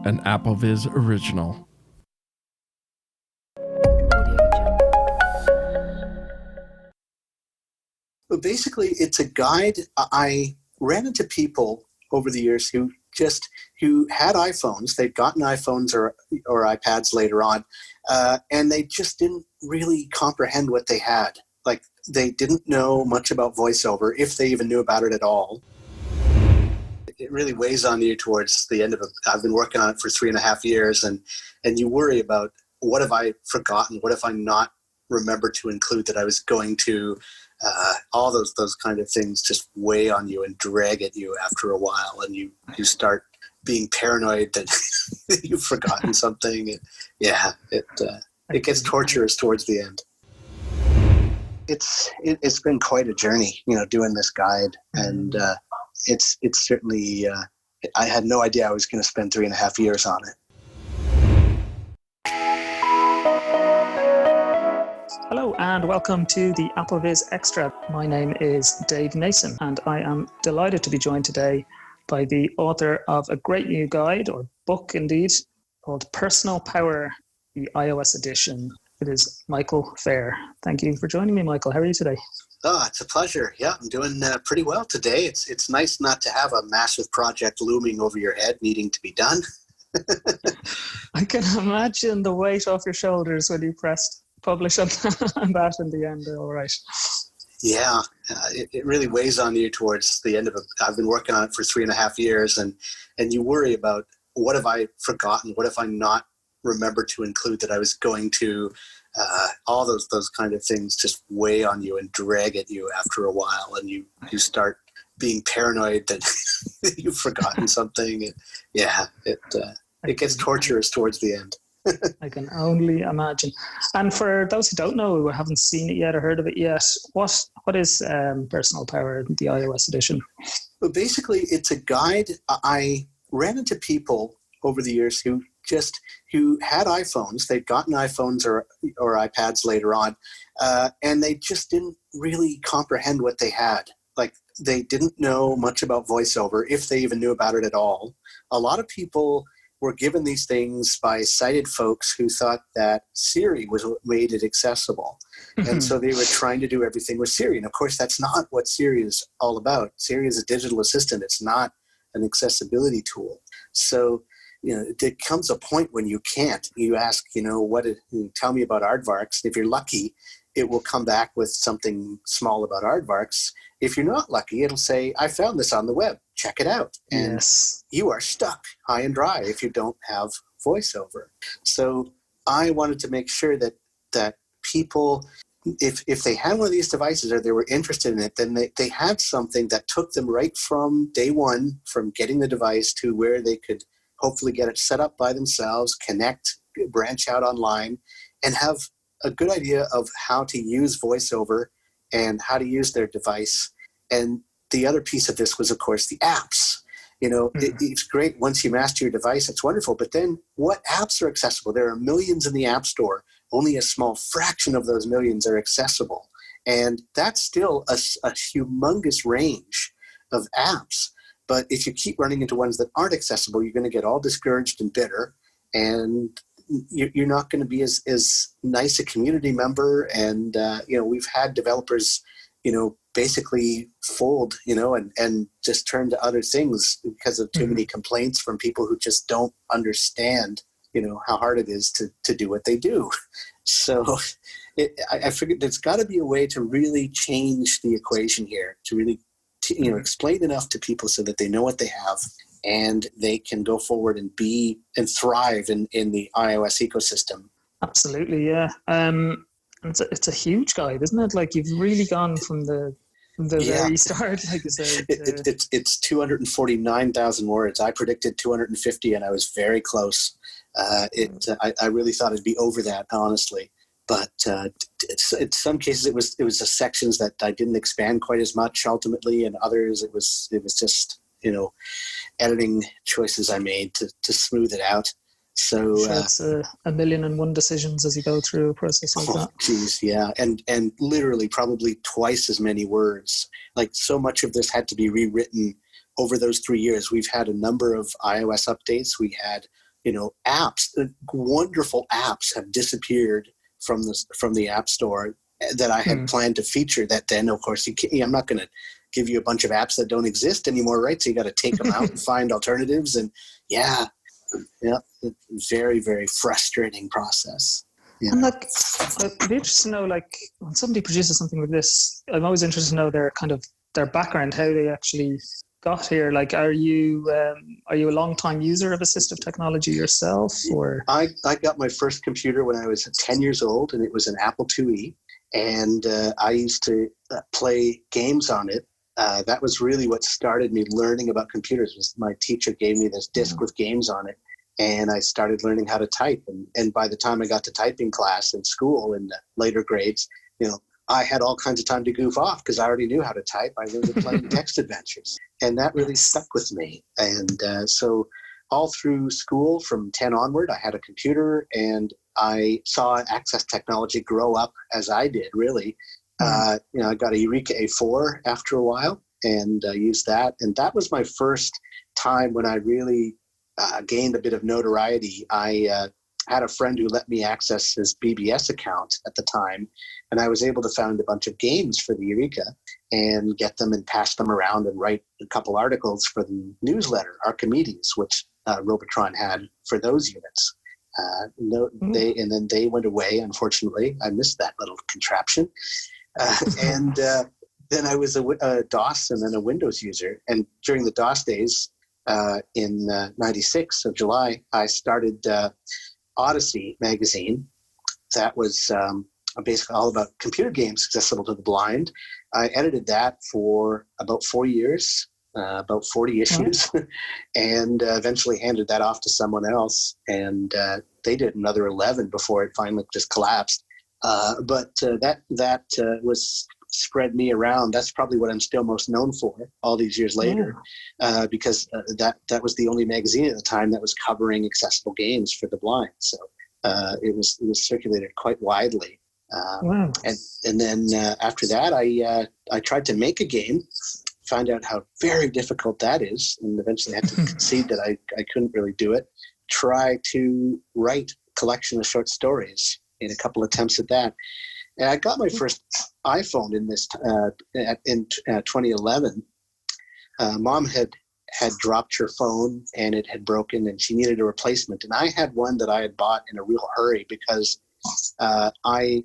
an AppleVis original. But basically, it's a guide. I ran into people over the years who had iPhones. They'd gotten iPhones or iPads later on, and they just didn't really comprehend what they had. Like, they didn't know much about VoiceOver, if they even knew about it at all. It really weighs on you towards the end of it. I've been working on it for 3.5 years, and you worry about, what have I forgotten? What if I'm not remembered to include that I was going to? All those kind of things just weigh on you and drag at you after a while, and you start being paranoid that you've forgotten something. It gets torturous towards the end. It's been quite a journey, doing this guide, and it's certainly. I had no idea I was going to spend 3.5 years on it. Hello and welcome to the AppleVis Extra. My name is Dave Nason, and I am delighted to be joined today by the author of a great new guide, or book indeed, called Personal Power, the iOS edition. It is Michael Feir. Thank you for joining me, Michael. How are you today? Oh, it's a pleasure. Yeah, I'm doing pretty well today. It's nice not to have a massive project looming over your head needing to be done. I can imagine the weight off your shoulders when you pressed publish on that in the end. All right. Yeah, it really weighs on you towards the end of it. I've been working on it for 3.5 years, and you worry about, what have I forgotten? What if I'm not remembered to include that I was going to? All those kind of things just weigh on you and drag at you after a while, and you start being paranoid that you've forgotten something. It gets torturous towards the end. I can only imagine. And for those who don't know, who haven't seen it yet or heard of it yet, what is Personal Power, the iOS edition? Well, basically, it's a guide. I ran into people over the years who had iPhones. They'd gotten iPhones or iPads later on, and they just didn't really comprehend what they had. Like, they didn't know much about VoiceOver, if they even knew about it at all. A lot of people were given these things by sighted folks who thought that Siri was what made it accessible. And so they were trying to do everything with Siri. And of course, that's not what Siri is all about. Siri is a digital assistant. It's not an accessibility tool. So, there comes a point when you can't. You ask, tell me about aardvarks. If you're lucky, it will come back with something small about aardvarks. If you're not lucky, it'll say, I found this on the web. Check it out. And yes, you are stuck high and dry if you don't have VoiceOver. So I wanted to make sure that people, if they had one of these devices or they were interested in it, then they had something that took them right from day one, from getting the device to where they could hopefully get it set up by themselves, connect, branch out online, and have a good idea of how to use VoiceOver and how to use their device. And the other piece of this was, of course, the apps. It's great once you master your device, it's wonderful. But then what apps are accessible? There are millions in the App Store. Only a small fraction of those millions are accessible. And that's still a humongous range of apps. But if you keep running into ones that aren't accessible, you're going to get all discouraged and bitter. And you're not going to be as nice a community member. And, we've had developers, basically fold, and just turn to other things because of too many complaints from people who just don't understand, how hard it is to do what they do. So I figured there's got to be a way to really change the equation here, to really, explain enough to people so that they know what they have and they can go forward and be and thrive in the iOS ecosystem. Absolutely, yeah. It's a huge guide, isn't it? Like, you've really gone from the very start, like you say. It's 249,000 words. I predicted 250, and I was very close. I really thought it'd be over that, honestly. But in some cases, it was the sections that I didn't expand quite as much ultimately, and others it was just editing choices I made to smooth it out. So sure, it's a million and one decisions as you go through a process like that. Geez, yeah, and literally probably twice as many words. Like, so much of this had to be rewritten over those 3 years. We've had a number of iOS updates. We had apps, wonderful apps have disappeared from the App Store that I had planned to feature. That then, of course, I'm not going to give you a bunch of apps that don't exist anymore, right? So you got to take them out and find alternatives. And very, very frustrating process. Yeah. And I'd be interested to know, when somebody produces something like this, I'm always interested to know their background, how they actually got here. Are you a long time user of assistive technology yourself, or? I got my first computer when I was 10 years old, and it was an Apple IIe, and I used to play games on it. That was really what started me learning about computers. Was my teacher gave me this disc with games on it, and I started learning how to type. And by the time I got to typing class in school in the later grades, I had all kinds of time to goof off because I already knew how to type. I learned to play text adventures, and that really stuck with me. And so all through school from 10 onward, I had a computer, and I saw Access technology grow up as I did, really. I got a Eureka A4 after a while and used that. And that was my first time when I really gained a bit of notoriety. I had a friend who let me access his BBS account at the time, and I was able to find a bunch of games for the Eureka and get them and pass them around and write a couple articles for the newsletter, Archimedes, which Robotron had for those units. And then they went away, unfortunately. I missed that little contraption. And then I was a DOS and then a Windows user. And during the DOS days in 96 of July, I started Odyssey magazine. That was basically all about computer games accessible to the blind. I edited that for about 4 years, about 40 issues, and eventually handed that off to someone else. And they did another 11 before it finally just collapsed. But that was spread me around. That's probably what I'm still most known for all these years later, because that was the only magazine at the time that was covering accessible games for the blind. So it was circulated quite widely. And then after that, I tried to make a game, found out how very difficult that is, and eventually had to concede that I couldn't really do it. Try to write a collection of short stories in a couple attempts at that. And I got my first iPhone in 2011. Mom had dropped her phone and it had broken and she needed a replacement. And I had one that I had bought in a real hurry because I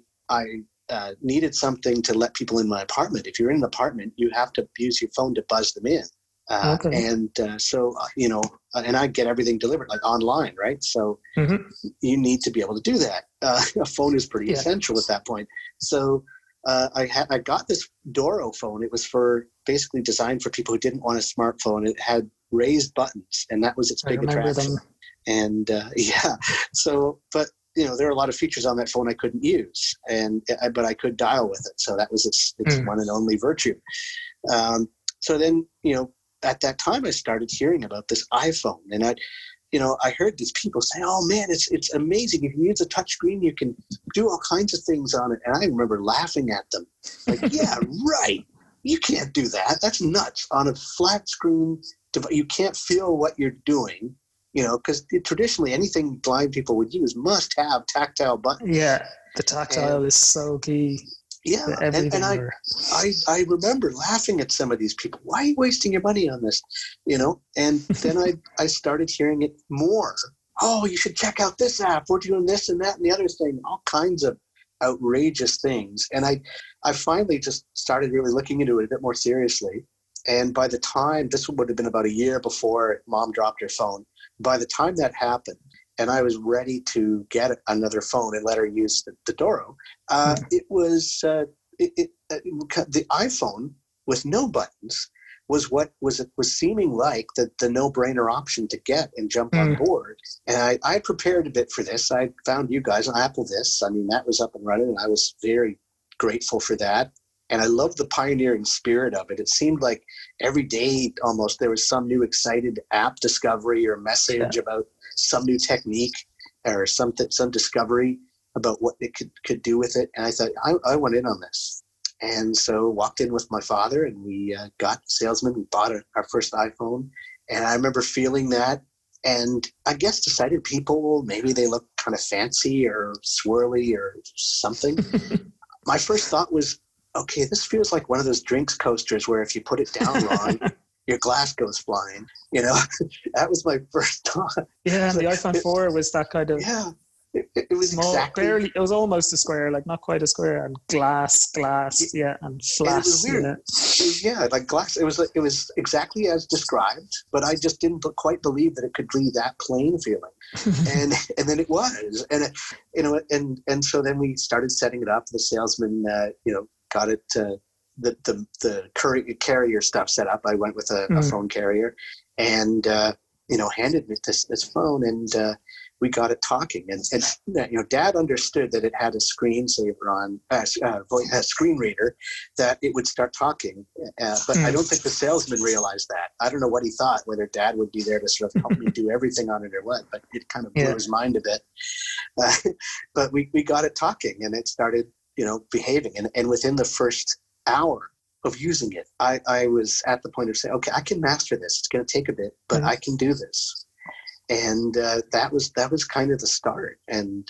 needed something to let people in my apartment. If you're in an apartment, you have to use your phone to buzz them in. And so, and I get everything delivered like online, right? So you need to be able to do that. A phone is pretty essential at that point. So I got this Doro phone. It was basically designed for people who didn't want a smartphone. It had raised buttons, and that was its big attraction. And so, but there are a lot of features on that phone I couldn't use, but I could dial with it. So that was its one and only virtue. So then, at that time, I started hearing about this iPhone, and I heard these people say, "Oh man, it's amazing! If you use a touchscreen, you can do all kinds of things on it." And I remember laughing at them, like, "Yeah, right. You can't do that. That's nuts. On a flat screen, you can't feel what you're doing." Because traditionally anything blind people would use must have tactile buttons. Yeah, the tactile is so key. Yeah, and I remember laughing at some of these people. Why are you wasting your money on this? And then I started hearing it more. Oh, you should check out this app. We're doing this and that and the other thing. All kinds of outrageous things. And I finally just started really looking into it a bit more seriously. And by the time, this would have been about a year before Mom dropped her phone, by the time that happened, and I was ready to get another phone and let her use the Doro, it was the iPhone with no buttons was what was seeming like the no-brainer option to get and jump on board. And I prepared a bit for this. I found you guys on AppleVis. I mean, that was up and running, and I was very grateful for that. And I loved the pioneering spirit of it. It seemed like every day almost there was some new excited app discovery or message about some new technique or some discovery about what it could do with it. And I thought, I want in on this. And so walked in with my father, and we got a salesman. We bought our first iPhone. And I remember feeling that and I guess decided people, maybe they look kind of fancy or swirly or something. My first thought was, okay, this feels like one of those drinks coasters where if you put it down wrong, your glass goes flying. That was my first thought. Yeah, and the iPhone 4 was that kind of it was small, exactly, barely. It was almost a square, like not quite a square, and glass, and flat. and it was weird. Like glass. It was exactly as described, but I just didn't quite believe that it could be that plain feeling. and then it was, and so then we started setting it up. The salesman, got it. The carrier stuff set up. I went with a phone carrier, and handed me this phone, and we got it talking. And Dad understood that it had a screensaver on a screen reader, that it would start talking. But I don't think the salesman realized that. I don't know what he thought, whether Dad would be there to sort of help me do everything on it or what. But it kind of blew his mind a bit. But we got it talking, and it started behaving. And within the first hour of using it, I was at the point of saying, okay, I can master this. It's going to take a bit, but I can do this. And that was kind of the start. And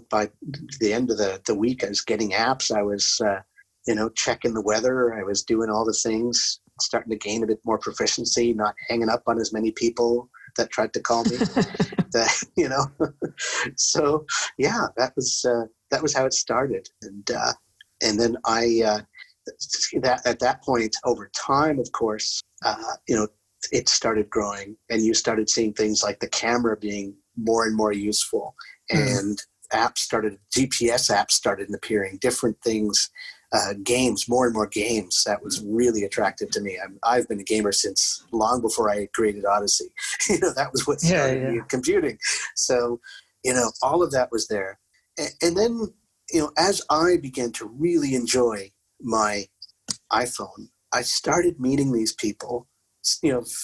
by the end of the week, I was getting apps. I was checking the weather. I was doing all the things, starting to gain a bit more proficiency, not hanging up on as many people that tried to call me. So yeah, that was how it started. And then I that at that point, over time, of course, it started growing, and you started seeing things like the camera being more and more useful, and GPS apps started appearing, different things, games, more and more games. That was really attractive to me. I've been a gamer since long before I created Odyssey. That was what started me in computing. So, all of that was there. And then, as I began to really enjoy my iPhone, I started meeting these people,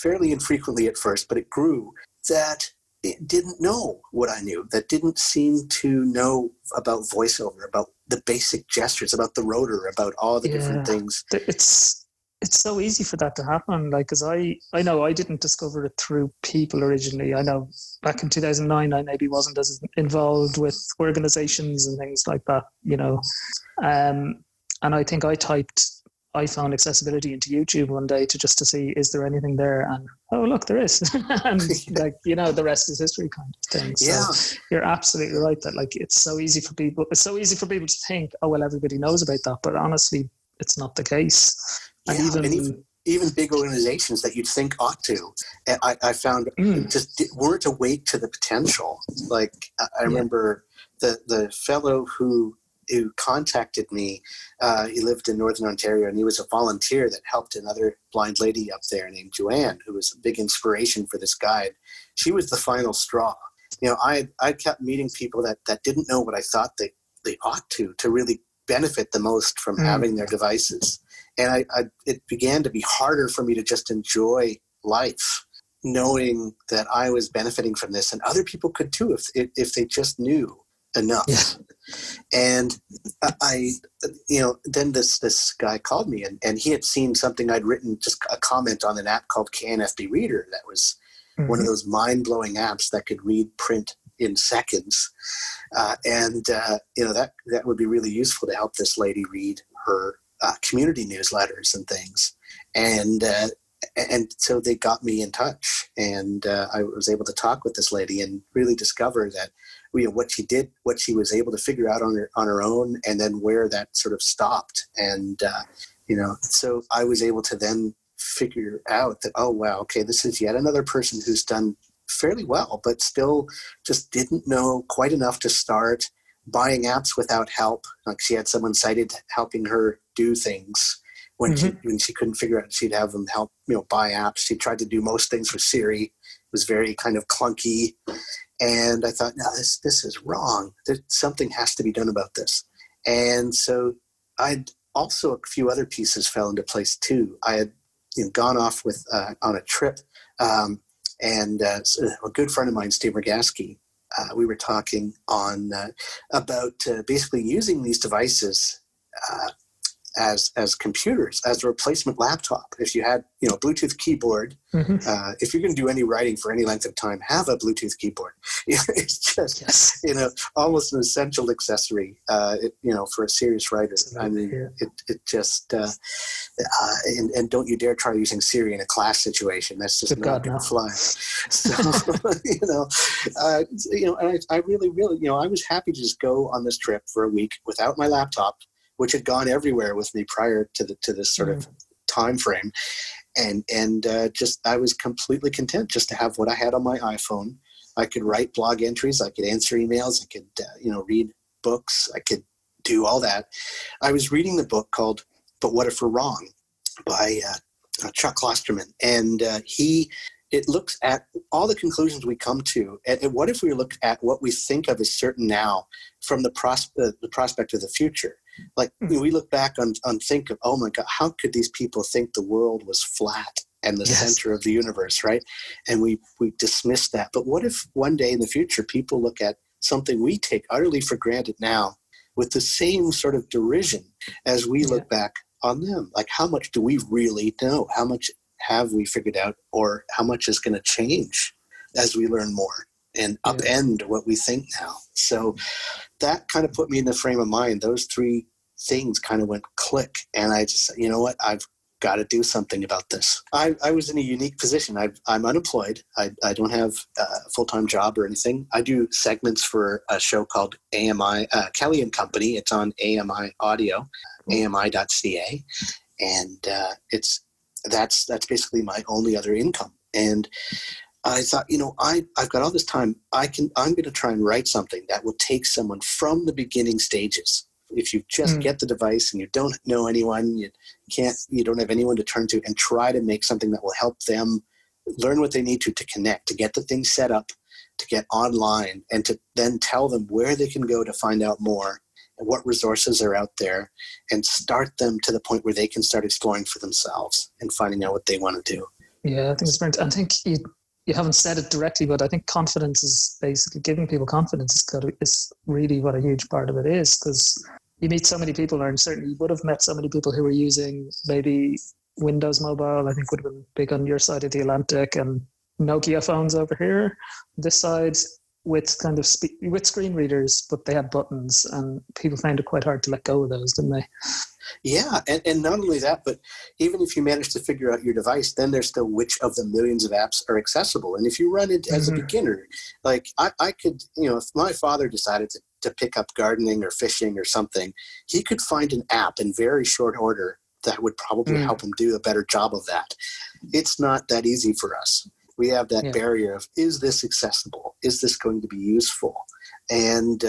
fairly infrequently at first, but it grew, that it didn't know what I knew, that didn't seem to know about voiceover, about the basic gestures, about the rotor, about all the different things. It's so easy for that to happen. Like, because I know I didn't discover it through people originally. I know back in 2009, I maybe wasn't as involved with organizations and things like that, and I think I typed iPhone accessibility into YouTube one day to see, is there anything there? And oh, look, there is. And the rest is history kind of thing. So you're absolutely right that it's so easy for people to think, oh, well, everybody knows about that. But honestly, it's not the case. And even big organizations that you'd think ought to, I found just weren't awake to the potential. Like I remember the fellow who contacted me, he lived in Northern Ontario, and he was a volunteer that helped another blind lady up there named Joanne, who was a big inspiration for this guide. She was the final straw. I kept meeting people that didn't know what I thought they ought to really benefit the most from having their devices. And it began to be harder for me to just enjoy life, knowing that I was benefiting from this, and other people could too if they just knew enough. Yeah. And then this guy called me, and he had seen something I'd written, just a comment on an app called KNFB Reader. That was one of those mind-blowing apps that could read print in seconds. That would be really useful to help this lady read her community newsletters and things. And so they got me in touch, and I was able to talk with this lady and really discover that what she did, what she was able to figure out on her own, and then where that sort of stopped. And so I was able to then figure out that, oh wow, okay, this is yet another person who's done fairly well, but still just didn't know quite enough to start buying apps without help. Like, she had someone sighted helping her do things. When she couldn't figure out, she'd have them help, buy apps. She tried to do most things with Siri. It was very kind of clunky. And I thought, no, this is wrong. Something has to be done about this. And so I'd also, a few other pieces fell into place too. I had gone off with on a trip, and a good friend of mine, Steve Rogaski, we were talking on about basically using these devices as computers, as a replacement laptop. If you had, Bluetooth keyboard, if you're going to do any writing for any length of time, have a Bluetooth keyboard. It's just, almost an essential accessory, for a serious writer. I mean, it just, and don't you dare try using Siri in a class situation. That's just not going to fly. So, and I really, I was happy to just go on this trip for a week without my laptop, which had gone everywhere with me prior to this sort of time frame. And just, I was completely content just to have what I had on my iPhone. I could write blog entries. I could answer emails. I could, read books. I could do all that. I was reading the book called But What If We're Wrong by Chuck Klosterman. And it looks at all the conclusions we come to. And what if we look at what we think of as certain now from the prospect of the future? Like, we look back on think of, oh my God, how could these people think the world was flat and the center of the universe, right? And we dismiss that. But what if one day in the future people look at something we take utterly for granted now with the same sort of derision as we look back on them? Like, how much do we really know? How much have we figured out, or how much is going to change as we learn more and upend what we think now? So that kind of put me in the frame of mind. Those three things kind of went click, and I just said, you know what, I've got to do something about this. I was in a unique position. I'm unemployed. I don't have a full-time job or anything. I do segments for a show called AMI, Kelly and Company. It's on AMI Audio, ami.ca. And that's basically my only other income. And I thought, I've got all this time. I'm going to try and write something that will take someone from the beginning stages. If you just get the device and you don't know anyone, you don't have anyone to turn to, and try to make something that will help them learn what they need to connect, to get the thing set up, to get online, and to then tell them where they can go to find out more and what resources are out there, and start them to the point where they can start exploring for themselves and finding out what they want to do. Yeah, I think it's brilliant. I think you haven't said it directly, but I think confidence is basically giving people confidence is really what a huge part of it is, because you meet so many people, and certainly you would have met so many people who were using maybe Windows Mobile, I think would have been big on your side of the Atlantic, and Nokia phones over here, this side, with kind of with screen readers, but they had buttons, and people found it quite hard to let go of those, didn't they? Yeah, and not only that, but even if you manage to figure out your device, then there's still which of the millions of apps are accessible. And if you run it as a beginner, like I could, if my father decided to pick up gardening or fishing or something, he could find an app in very short order that would probably help him do a better job of that. It's not that easy for us. We have that barrier of, is this accessible? Is this going to be useful? And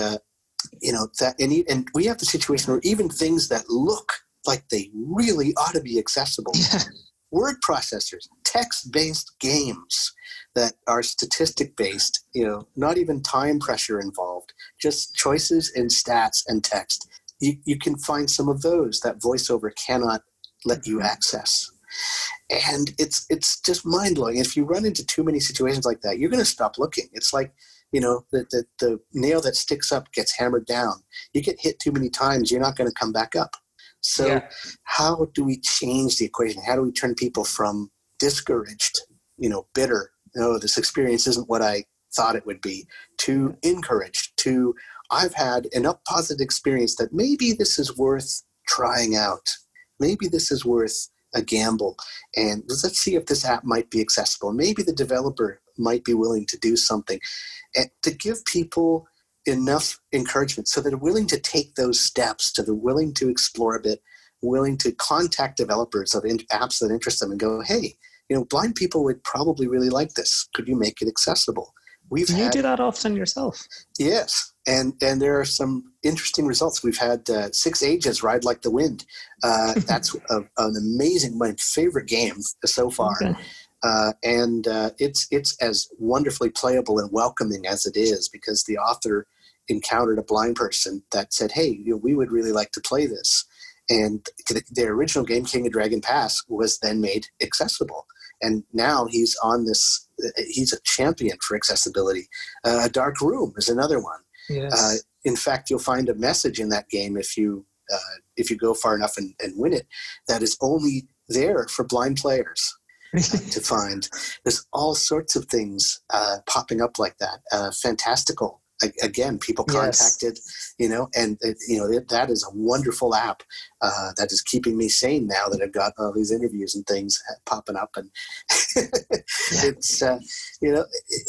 and we have the situation where even things that look like they really ought to be accessible, word processors, text-based games that are statistic-based, not even time pressure involved, just choices in stats and text. You can find some of those that VoiceOver cannot let you access. And it's just mind-blowing. If you run into too many situations like that, you're going to stop looking. It's like, the nail that sticks up gets hammered down. You get hit too many times, you're not going to come back up. So how do we change the equation? How do we turn people from discouraged, bitter, this experience isn't what I thought it would be, to encouraged, to I've had enough positive experience that maybe this is worth trying out. Maybe this is worth a gamble. And let's see if this app might be accessible. Maybe the developer might be willing to do something, and to give people enough encouragement so that they're willing to take those steps, so they're willing to explore a bit, willing to contact developers of apps that interest them and go, hey, blind people would probably really like this. Could you make it accessible? You do that often yourself. Yes. And there are some interesting results. We've had 6 Ages Ride Like the Wind. That's an amazing, my favorite game so far. Okay. And it's as wonderfully playable and welcoming as it is, because the author encountered a blind person that said, hey, we would really like to play this. And the original game, King of Dragon Pass, was then made accessible. And now he's on this, he's a champion for accessibility. A Dark Room is another one. Yes. In fact, you'll find a message in that game if you if you go far enough and win it, that is only there for blind players to find. There's all sorts of things popping up like that. Fantastical. Again, people contacted, and that is a wonderful app that is keeping me sane now that I've got all these interviews and things popping up, and it's a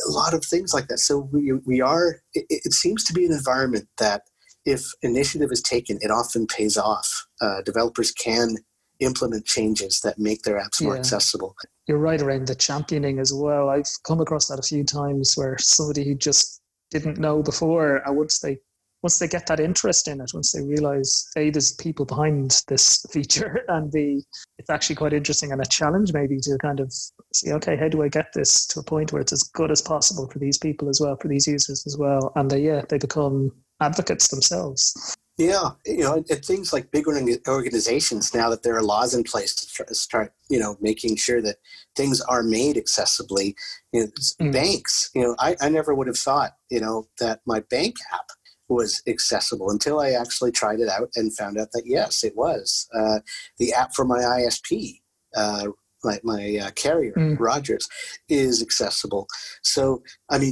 lot of things like that. So we are. It seems to be an environment that, if initiative is taken, it often pays off. Developers can implement changes that make their apps more accessible. You're right around the championing as well. I've come across that a few times where somebody who just didn't know before, once they get that interest in it, once they realize A, there's people behind this feature, and B, it's actually quite interesting and a challenge maybe to kind of see, okay, how do I get this to a point where it's as good as possible for these people as well, for these users as well, and they become advocates themselves. Yeah, and things like big organizations, now that there are laws in place to start, making sure that things are made accessibly. Banks, I never would have thought, that my bank app was accessible until I actually tried it out and found out that, yes, it was. The app for my ISP, my carrier, Rogers, is accessible. So,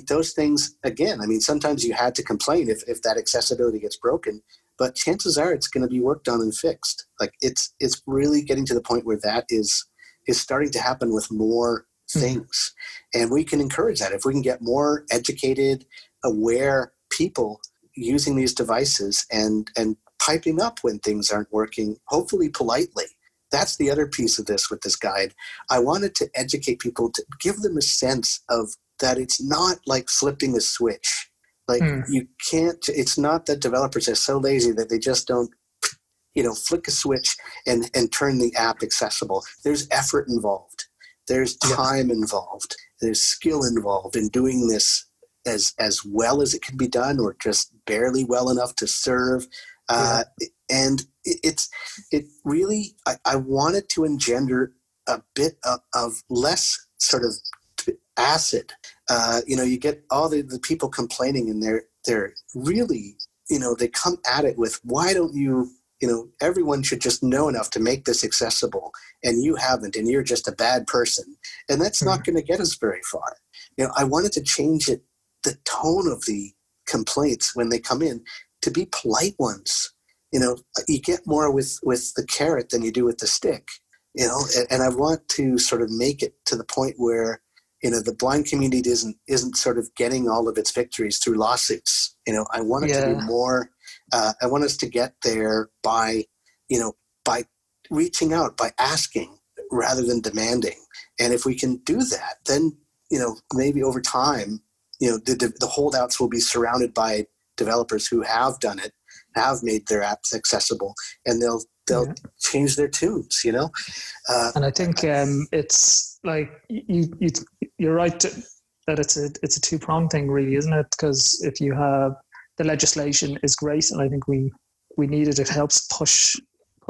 those things, again, sometimes you had to complain if that accessibility gets broken. But chances are it's going to be worked on and fixed. Like it's really getting to the point where that is starting to happen with more things. And we can encourage that. If we can get more educated, aware people using these devices and piping up when things aren't working, hopefully politely. That's the other piece of this with this guide. I wanted to educate people, to give them a sense of that it's not like flipping a switch. Like you can't, it's not that developers are so lazy that they just don't, flick a switch and turn the app accessible. There's effort involved. There's time involved. There's skill involved in doing this as well as it can be done, or just barely well enough to serve. And it really, I wanted to engender a bit of less sort of acid. You get all the people complaining, and they're really, they come at it with, why don't you, everyone should just know enough to make this accessible, and you haven't, and you're just a bad person. And that's not going to get us very far. I wanted to change the tone of the complaints when they come in to be polite ones. You get more with the carrot than you do with the stick, and I want to sort of make it to the point where, the blind community isn't sort of getting all of its victories through lawsuits. I want it to be more, I want us to get there by reaching out, by asking rather than demanding. And if we can do that, then, maybe over time, the holdouts will be surrounded by developers who have done it, have made their apps accessible, and they'll change their tunes, and I think it's like you're right that it's a two-pronged thing, really, isn't it? Because if you have the legislation is great, and I think we need it. It helps push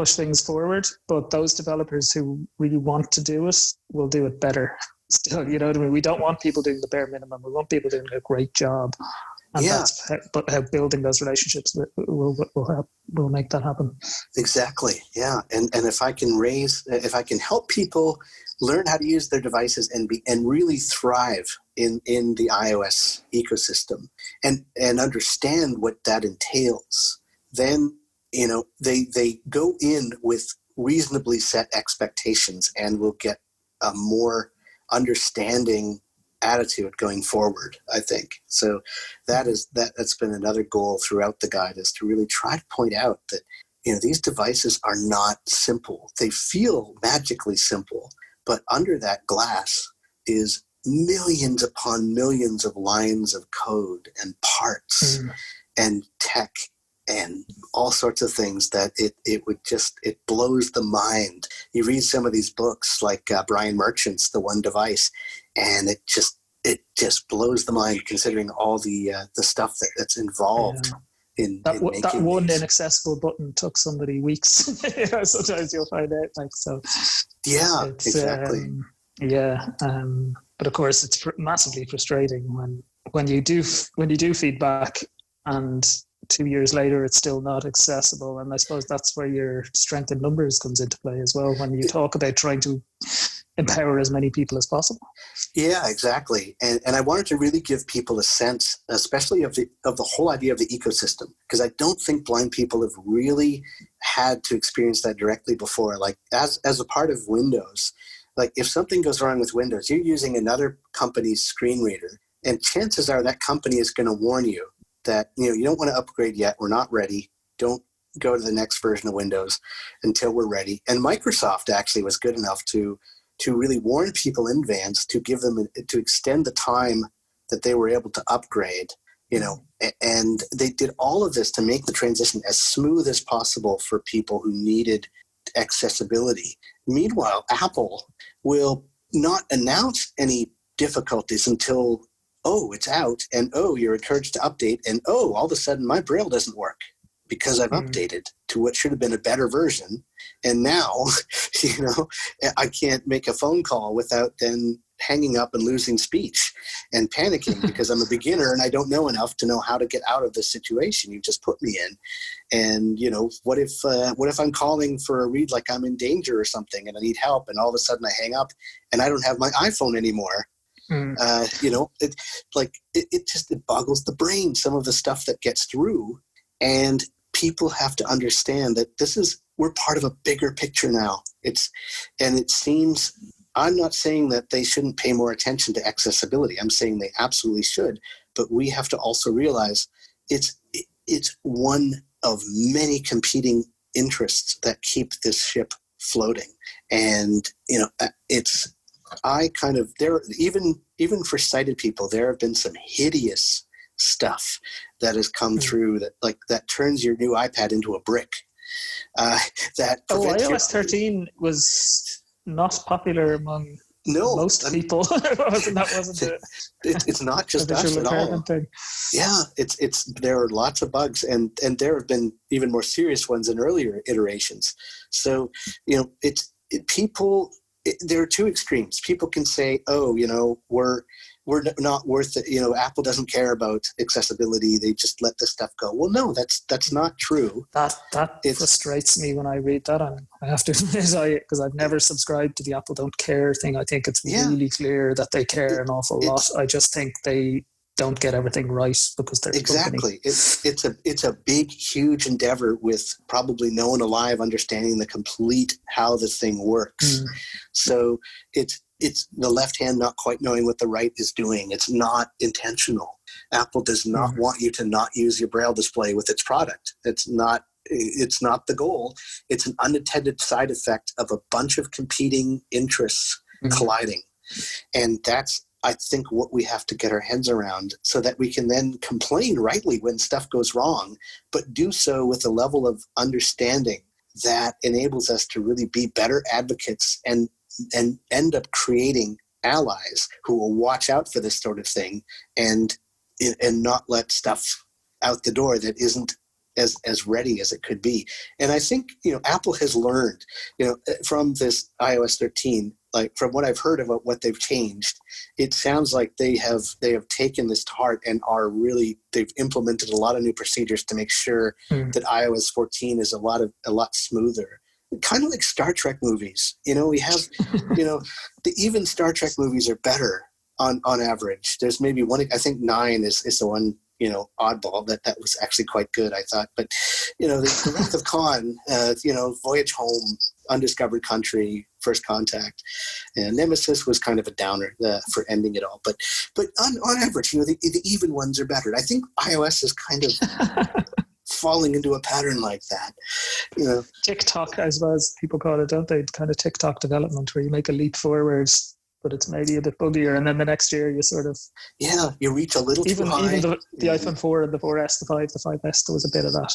things forward. But those developers who really want to do it will do it better. Still, you know what I mean? We don't want people doing the bare minimum. We want people doing a great job. And that's how building those relationships will make that happen. Exactly. Yeah. And if I can help people learn how to use their devices and really thrive in the iOS ecosystem and understand what that entails, then, they go in with reasonably set expectations and will get a more attitude going forward, I think. So that's been another goal throughout the guide, is to really try to point out that, these devices are not simple. They feel magically simple, but under that glass is millions upon millions of lines of code and parts and tech and all sorts of things that it blows the mind. You read some of these books like Brian Merchant's The One Device, and it just blows the mind, considering all the stuff that's involved in making that one these. Inaccessible button took somebody weeks. Sometimes you'll find out, so. Yeah, exactly. But of course, it's massively frustrating when you do feedback and 2 years later, it's still not accessible. And I suppose that's where your strength in numbers comes into play as well, when you talk about trying to empower as many people as possible. Yeah, exactly. And I wanted to really give people a sense, especially of the whole idea of the ecosystem, because I don't think blind people have really had to experience that directly before. Like as a part of Windows, like if something goes wrong with Windows, you're using another company's screen reader, and chances are that company is going to warn you that, you don't want to upgrade yet. We're not ready. Don't go to the next version of Windows until we're ready. And Microsoft actually was good enough to really warn people in advance, to give them, to extend the time that they were able to upgrade, and they did all of this to make the transition as smooth as possible for people who needed accessibility. Meanwhile, Apple will not announce any difficulties until, it's out, and you're encouraged to update, and all of a sudden my Braille doesn't work because I've updated to what should have been a better version. And now, I can't make a phone call without then hanging up and losing speech and panicking because I'm a beginner and I don't know enough to know how to get out of this situation you just put me in. And, what if I'm calling for a read, like I'm in danger or something and I need help, and all of a sudden I hang up and I don't have my iPhone anymore. It boggles the brain, some of the stuff that gets through. And people have to understand that we're part of a bigger picture now. It seems, I'm not saying that they shouldn't pay more attention to accessibility. I'm saying they absolutely should, but we have to also realize it's one of many competing interests that keep this ship floating. And, even for sighted people, there have been some hideous stuff that has come through that turns your new iPad into a brick. iOS 13 was not popular among most people. that wasn't it. It's not just us at all. Thing. Yeah, there are lots of bugs, and there have been even more serious ones in earlier iterations. So there are two extremes. People can say, we're not worth it. Apple doesn't care about accessibility. They just let this stuff go. Well, no, that's not true. That frustrates me when I read that. I have to admit, because I've never subscribed to the Apple don't care thing. I think it's really clear that they care an awful lot. I just think they don't get everything right because they're exactly. It's a big, huge endeavor with probably no one alive understanding the complete how the thing works. So it's the left hand not quite knowing what the right is doing. It's not intentional. Apple does not want you to not use your Braille display with its product. It's not the goal. It's an unintended side effect of a bunch of competing interests colliding. And that's, I think, what we have to get our heads around so that we can then complain rightly when stuff goes wrong, but do so with a level of understanding that enables us to really be better advocates and end up creating allies who will watch out for this sort of thing and not let stuff out the door that isn't as ready as it could be. And I think, Apple has learned, from this iOS 13, like from what I've heard about what they've changed, it sounds like they have taken this to heart and they've implemented a lot of new procedures to make sure that iOS 14 is a lot smoother. Kind of like Star Trek movies. We have, even Star Trek movies are better on average. There's maybe one, I think 9 is the one, oddball that was actually quite good, I thought. But, the Wrath of Khan, Voyage Home, Undiscovered Country, First Contact, and Nemesis was kind of a downer for ending it all. But on average, the even ones are better. I think iOS is kind of falling into a pattern like that. TikTok, I suppose people call it, don't they? Kind of TikTok development where you make a leap forwards, but it's maybe a bit buggier, and then the next year you sort of you reach a little too high. Even the iPhone 4 and the 4S, the 5, the 5S, there was a bit of that.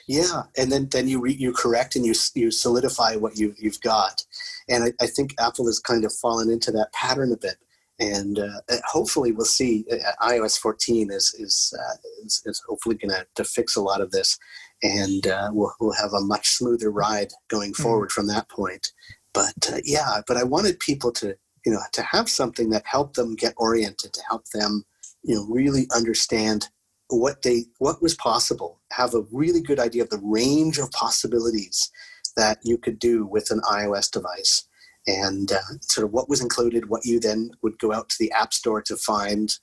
Yeah, and then you correct and you solidify what you've got, and I think Apple has kind of fallen into that pattern a bit. And hopefully we'll see iOS 14 is hopefully going to fix a lot of this, and we'll have a much smoother ride going forward from that point. But but I wanted people to have something that helped them get oriented, to help them really understand what was possible, have a really good idea of the range of possibilities that you could do with an iOS device, and sort of what was included, what you then would go out to the App Store to find,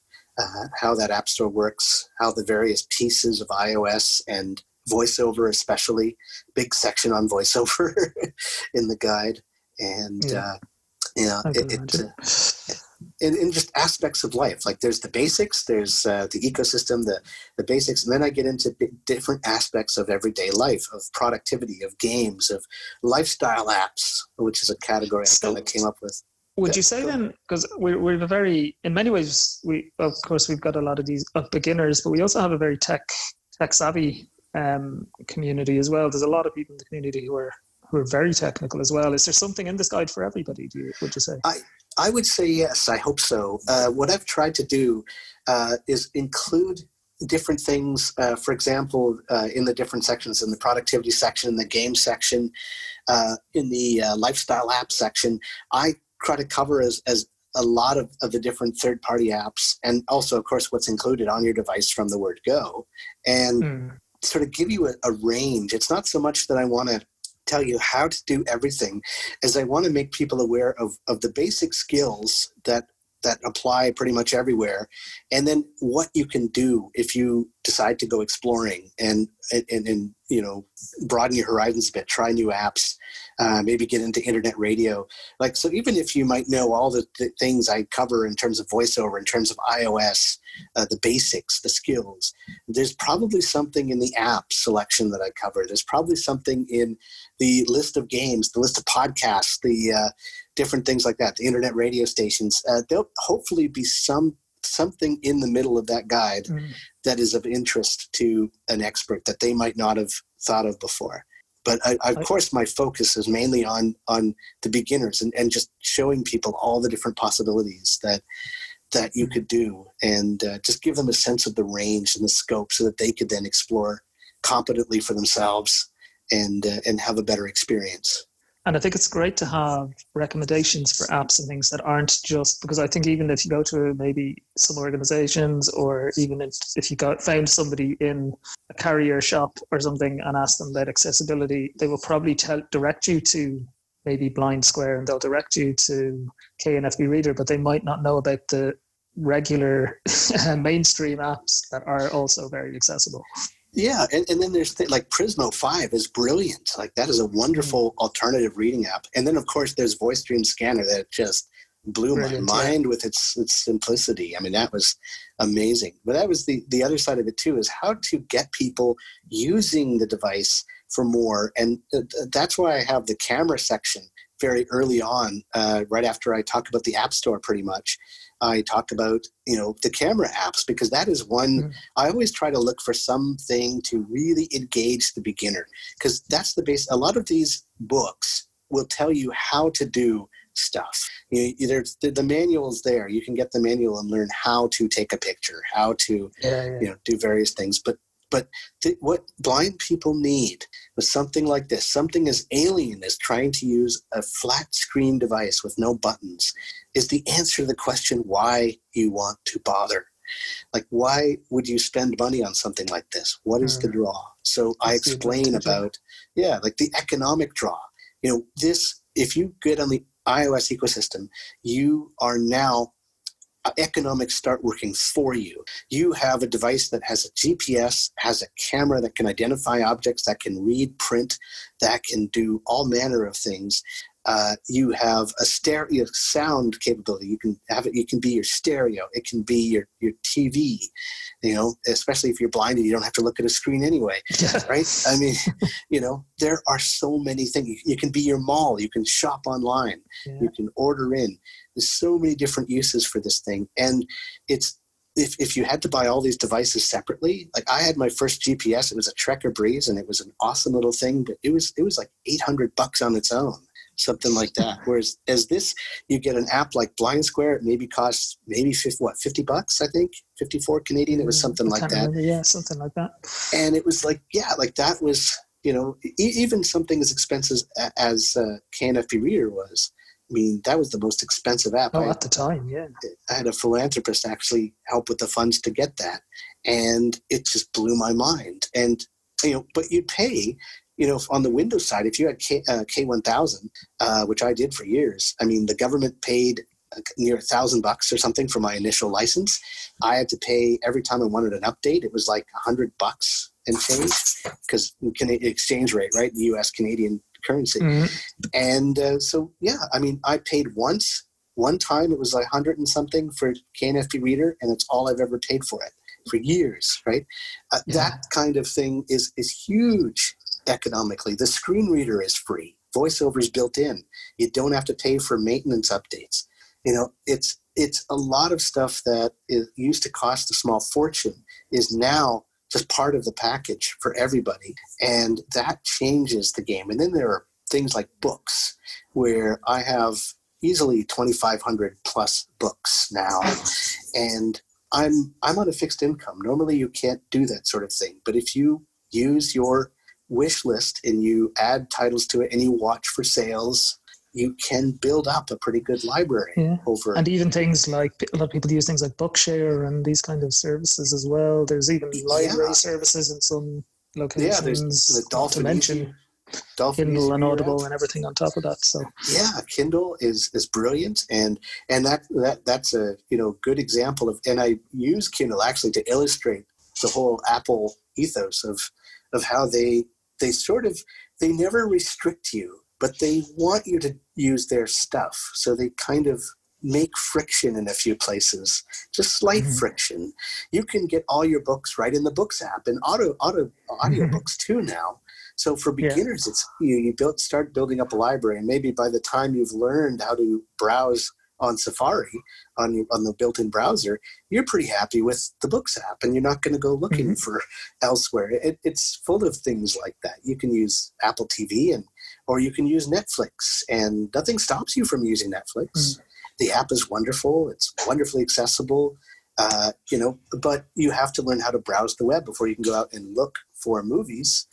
how that App Store works, how the various pieces of iOS and VoiceOver especially, big section on VoiceOver in the guide. And, and just aspects of life. Like there's the basics, there's the ecosystem, the basics, and then I get into different aspects of everyday life, of productivity, of games, of lifestyle apps, which is a category I kind of came up with. Would you say then, because we're a very, in many ways, we've got a lot of these beginners, but we also have a very tech savvy community as well. There's a lot of people in the community who are very technical as well. Is there something in this guide for everybody, would you say? I would say yes. I hope so. What I've tried to do is include different things. For example, in the different sections, in the productivity section, in the game section, in the lifestyle app section, I try to cover as a lot of the different third-party apps, and also, of course, what's included on your device from the word go, and sort of give you a range. It's not so much that I want to tell you how to do everything, as I want to make people aware of the basic skills that apply pretty much everywhere, and then what you can do if you decide to go exploring and broaden your horizons a bit, try new apps, maybe get into internet radio. Like, so even if you might know all the things I cover in terms of VoiceOver, in terms of iOS, the basics, the skills, there's probably something in the app selection that I cover. There's probably something in the list of games, the list of podcasts, the different things like that, the internet radio stations. There'll hopefully be something in the middle of that guide that is of interest to an expert that they might not have thought of before. But of course, my focus is mainly on the beginners and just showing people all the different possibilities that you could do, and just give them a sense of the range and the scope so that they could then explore competently for themselves and have a better experience. And I think it's great to have recommendations for apps and things that aren't just, because I think even if you go to maybe some organizations, or even if you found somebody in a carrier shop or something and asked them about accessibility, they will probably direct you to maybe Blind Square, and they'll direct you to KNFB Reader, but they might not know about the regular mainstream apps that are also very accessible. Yeah, and then there's like Prismo 5 is brilliant. Like, that is a wonderful alternative reading app. And then, of course, there's Voice Dream Scanner that just blew my mind with its simplicity. I mean, that was amazing. But that was the other side of it, too, is how to get people using the device for more. And that's why I have the camera section very early on, right after I talk about the App Store pretty much. I talk about, the camera apps, because that is one, I always try to look for something to really engage the beginner, because that's the base. A lot of these books will tell you how to do stuff. There's the manual's there. You can get the manual and learn how to take a picture, how to, do various things. But what blind people need was something like this, something as alien as trying to use a flat screen device with no buttons, is the answer to the question why you want to bother. Like, why would you spend money on something like this? What is the draw? So I explain about, like the economic draw. If you get on the iOS ecosystem, you are now economics start working for you. You have a device that has a GPS, has a camera that can identify objects, that can read print, that can do all manner of things. You have a stereo sound capability. You can have it. You can be your stereo. It can be your TV. Especially if you're blind and you don't have to look at a screen anyway, right? I mean, there are so many things. You can be your mall. You can shop online. You can order in. There's so many different uses for this thing, and it's if you had to buy all these devices separately. Like, I had my first GPS. It was a Trekker Breeze, and it was an awesome little thing, but it was like $800 on its own. Something like that. Whereas as this, you get an app like Blind Square, it maybe costs $50, I think, 54 Canadian. It was something like that. Remember. Something like that. And it was like, like that was, even something as expensive as KNFB Reader was, mean, that was the most expensive app. Oh, at the time, yeah. I had a philanthropist actually help with the funds to get that, and it just blew my mind. And but you'd pay, on the Windows side, if you had K1000, which I did for years. I mean, the government paid near $1,000 or something for my initial license. I had to pay every time I wanted an update. It was like $100 and change, because exchange rate, right? The U.S. Canadian currency. Mm-hmm. And so, I mean, I paid once. One time it was like 100 and something for KNFB Reader, and it's all I've ever paid for it for years, right? That kind of thing is huge economically. The screen reader is free. VoiceOver is built in. You don't have to pay for maintenance updates. It's a lot of stuff that used to cost a small fortune is now just part of the package for everybody. And that changes the game. And then there are things like books, where I have easily 2,500 plus books now. And I'm on a fixed income. Normally you can't do that sort of thing. But if you use your wish list and you add titles to it and you watch for sales, you can build up a pretty good library over. And even things like, a lot of people use things like Bookshare and these kind of services as well. There's even library services in some locations. Yeah, there's the Dolphin, to mention Kindle and Audible and everything on top of that. So Kindle is brilliant, and that's a good example of. And I use Kindle actually to illustrate the whole Apple ethos of how they never restrict you, but they want you to use their stuff. So they kind of make friction in a few places, just slight friction. You can get all your books right in the Books app, and audio books too now. So for beginners, it's you start building up a library, and maybe by the time you've learned how to browse on Safari, on the built-in browser, you're pretty happy with the Books app, and you're not going to go looking for elsewhere. It's full of things like that. You can use Apple TV or you can use Netflix, and nothing stops you from using Netflix. The app is wonderful. It's wonderfully accessible, but you have to learn how to browse the web before you can go out and look for movies.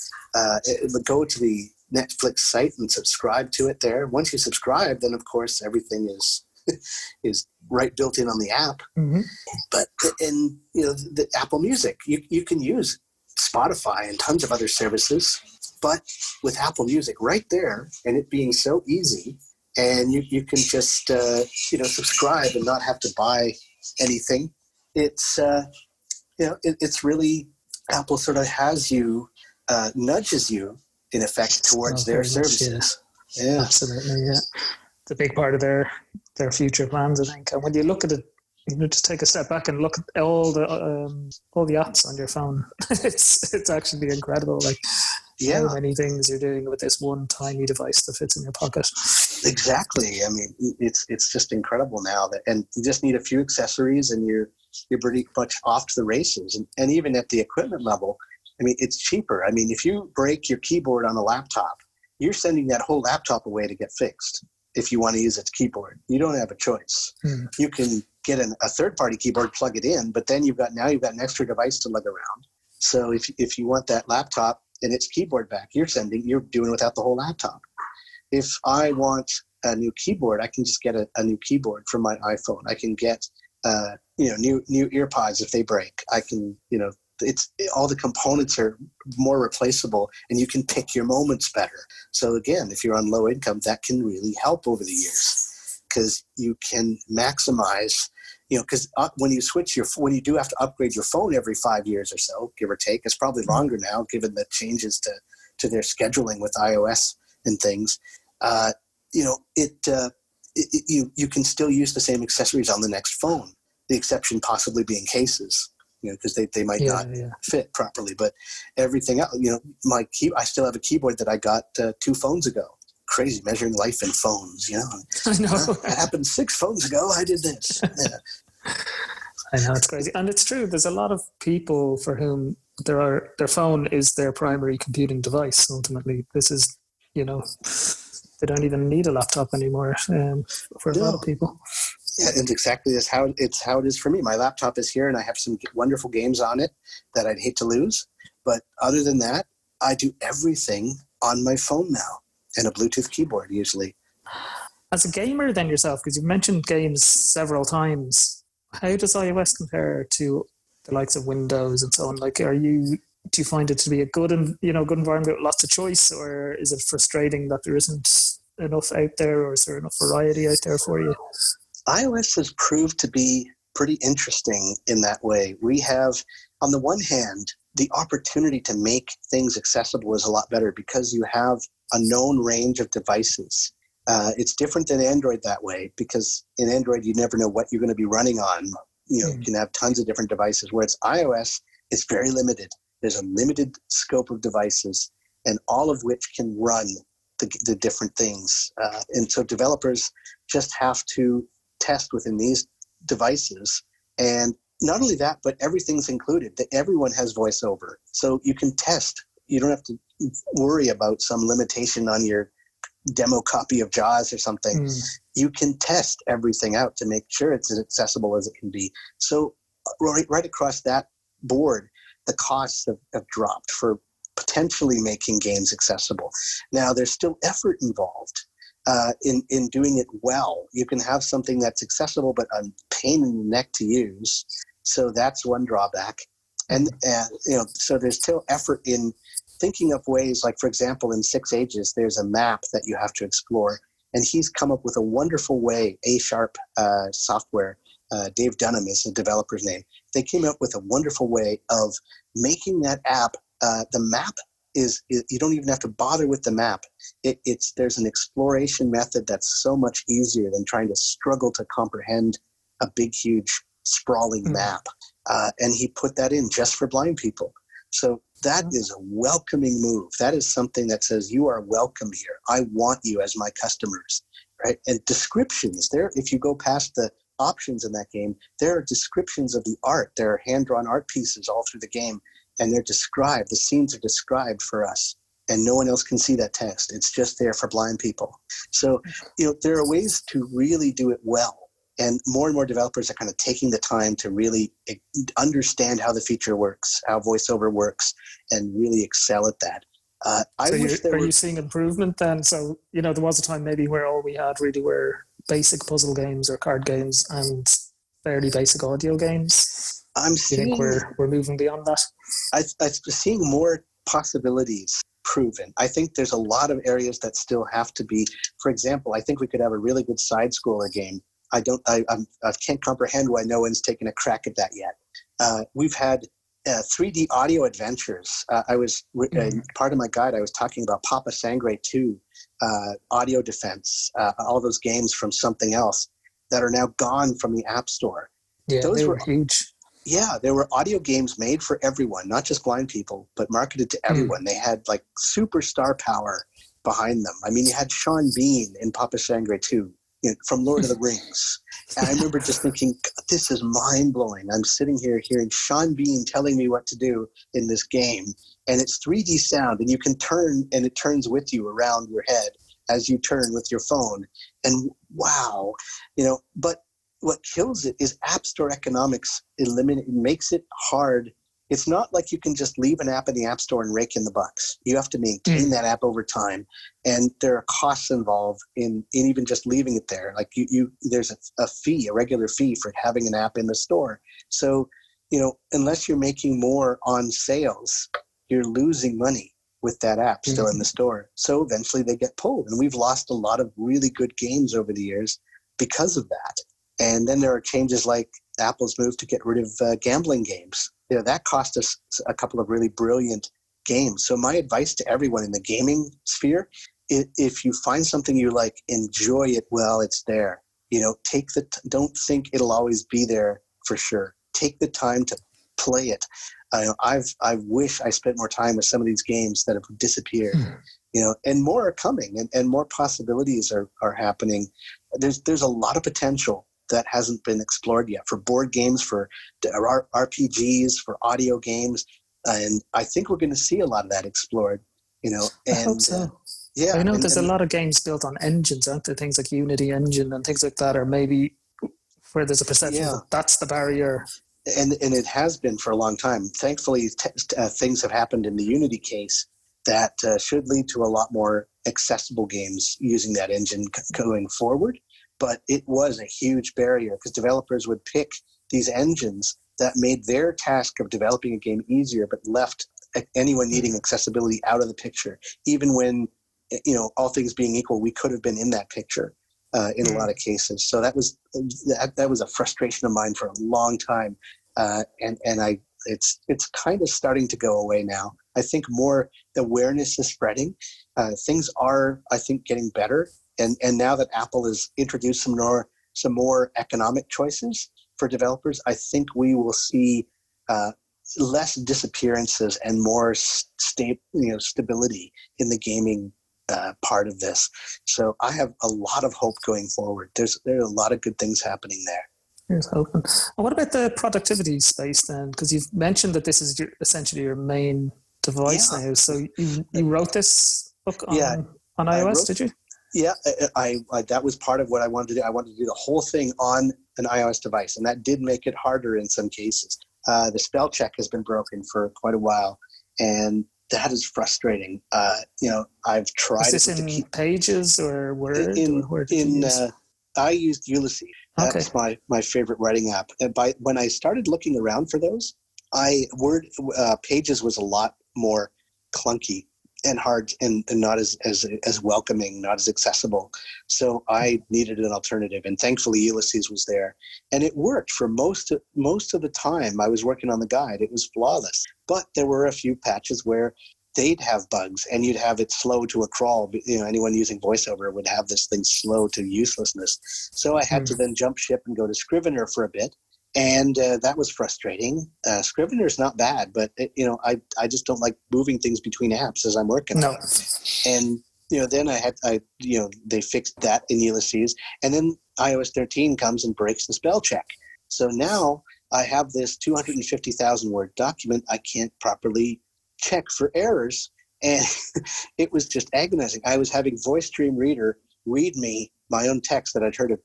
Go to the Netflix site and subscribe to it there. Once you subscribe, then of course everything is right built in on the app. But the Apple Music, you can use Spotify and tons of other services, but with Apple Music right there, and it being so easy, and you can just subscribe and not have to buy anything. It's it's really, Apple sort of has you, nudges you in effect towards their services. Yeah, absolutely. Yeah, it's a big part of their future plans, I think. And when you look at it, just take a step back and look at all the apps on your phone. It's actually incredible. Like how many things you're doing with this one tiny device that fits in your pocket. Exactly. I mean, it's just incredible now and you just need a few accessories and you're pretty much off to the races. And even at the equipment level, I mean, it's cheaper. I mean, if you break your keyboard on a laptop, you're sending that whole laptop away to get fixed. If you want to use its keyboard, you don't have a choice. You can get a third-party keyboard, plug it in, but then you've got an extra device to lug around. So if you want that laptop and its keyboard back, you're doing it without the whole laptop. If I want a new keyboard, I can just get a new keyboard from my iPhone. I can get new earpods if they break. I can all the components are more replaceable, and you can pick your moments better. So again, if you're on low income, that can really help over the years, because you can maximize. Because when you do have to upgrade your phone every 5 years or so, give or take, it's probably longer now, given the changes to their scheduling with iOS and things. You can still use the same accessories on the next phone. The exception possibly being cases, because they might not fit properly. But everything else, I still have a keyboard that I got 2 phones ago. Crazy, measuring life in phones, I know. It happened 6 phones ago. I did this. Yeah. I know, it's crazy. And it's true. There's a lot of people for whom their phone is their primary computing device. Ultimately, this is, they don't even need a laptop anymore for a lot of people. Yeah, and exactly that's how it is for me. My laptop is here, and I have some wonderful games on it that I'd hate to lose. But other than that, I do everything on my phone now, and a Bluetooth keyboard usually. As a gamer then yourself, because you've mentioned games several times, how does iOS compare to the likes of Windows and so on? Like, do you find it to be a good good environment with lots of choice, or is it frustrating that there isn't enough out there, or is there enough variety out there for you? iOS has proved to be pretty interesting in that way. We have, on the one hand, the opportunity to make things accessible is a lot better because you have a known range of devices. It's different than Android that way, because in Android, you never know what you're going to be running on. You can have tons of different devices, whereas iOS is very limited. There's a limited scope of devices, and all of which can run the different things. And so developers just have to test within these devices. And not only that, but everything's included. That everyone has voiceover. So you can test. You don't have to worry about some limitation on your demo copy of JAWS or something. You can test everything out to make sure it's as accessible as it can be. So right across that board, the costs have dropped for potentially making games accessible. Now, there's still effort involved in doing it well. You can have something that's accessible but a pain in the neck to use. So that's one drawback. And so there's still effort in thinking of ways, like, for example, in 6 Ages, there's a map that you have to explore. And he's come up with a wonderful way, A# software, Dave Dunham is the developer's name. They came up with a wonderful way of making that app. The map is you don't even have to bother with the map. There's an exploration method that's so much easier than trying to struggle to comprehend a big, huge, sprawling map. And he put that in just for blind people. So that is a welcoming move. That is something that says you are welcome here. I want you as my customers, right? And descriptions there. If you go past the options in that game, there are descriptions of the art. There are hand-drawn art pieces all through the game, and they're described. The scenes are described for us, and no one else can see that text. It's just there for blind people. So, there are ways to really do it well. And more developers are kind of taking the time to really understand how the feature works, how voiceover works, and really excel at that. Are you seeing improvement then? So, there was a time maybe where all we had really were basic puzzle games or card games and fairly basic audio games. Do you think we're moving beyond that? I'm seeing more possibilities proven. I think there's a lot of areas that still have to be. For example, I think we could have a really good side-scroller game. I can't comprehend why no one's taken a crack at that yet. We've had 3D audio adventures. Part of my guide, I was talking about Papa Sangre 2, Audio Defense, all those games from something else that are now gone from the App Store. Yeah, those were huge. Yeah, there were audio games made for everyone, not just blind people, but marketed to everyone. They had like superstar power behind them. I mean, you had Sean Bean in Papa Sangre 2. From Lord of the Rings. And I remember just thinking, this is mind-blowing. I'm sitting here hearing Sean Bean telling me what to do in this game, and it's 3D sound, and you can turn, and it turns with you around your head as you turn with your phone. And wow, but what kills it is App Store economics. It makes it hard. It's not like you can just leave an app in the App Store and rake in the bucks. You have to maintain that app over time, and there are costs involved in even just leaving it there. Like there's a fee, a regular fee for having an app in the store. So, unless you're making more on sales, you're losing money with that app still in the store. So eventually they get pulled, and we've lost a lot of really good games over the years because of that. And then there are changes like Apple's move to get rid of gambling games. That cost us a couple of really brilliant games. So my advice to everyone in the gaming sphere, if you find something you like, enjoy it while it's there. Don't think it'll always be there for sure. Take the time to play it. I wish I spent more time with some of these games that have disappeared. And more are coming, and more possibilities are happening. There's a lot of potential that hasn't been explored yet for board games, for RPGs, for audio games. And I think we're going to see a lot of that explored, And, I hope so. I know there's a lot of games built on engines, aren't there? Things like Unity engine and things like that, or maybe where there's a perception that that's the barrier. And it has been for a long time. Thankfully, things have happened in the Unity case that should lead to a lot more accessible games using that engine going forward. But it was a huge barrier because developers would pick these engines that made their task of developing a game easier, but left anyone needing accessibility out of the picture, even when, all things being equal, we could have been in that picture in a lot of cases. So that was a frustration of mine for a long time. It's kind of starting to go away now. I think more awareness is spreading. Things are, I think, getting better. And now that Apple has introduced some more economic choices for developers, I think we will see less disappearances and more stability in the gaming part of this. So I have a lot of hope going forward. There are a lot of good things happening there. Here's hoping. And what about the productivity space then? Because you've mentioned that this is essentially your main device now. So you wrote this book on iOS, did you? Yeah, I that was part of what I wanted to do. I wanted to do the whole thing on an iOS device, and that did make it harder in some cases. The spell check has been broken for quite a while, and that is frustrating. I've tried. Is this in Pages or Word? I used Ulysses. That's my favorite writing app. And when I started looking around for those, Pages was a lot more clunky and hard and not as welcoming, not as accessible. So I needed an alternative, and thankfully Ulysses was there, and it worked for most of the time I was working on the guide. It was flawless, but there were a few patches where they'd have bugs and you'd have it slow to a crawl. Anyone using VoiceOver would have this thing slow to uselessness. So I had to then jump ship and go to Scrivener for a bit. And that was frustrating. Scrivener's not bad, but I just don't like moving things between apps as I'm working on it. And then they fixed that in Ulysses, and then iOS 13 comes and breaks the spell check. So now I have this 250,000 word document I can't properly check for errors, and it was just agonizing. I was having VoiceStream Reader read me my own text that I'd heard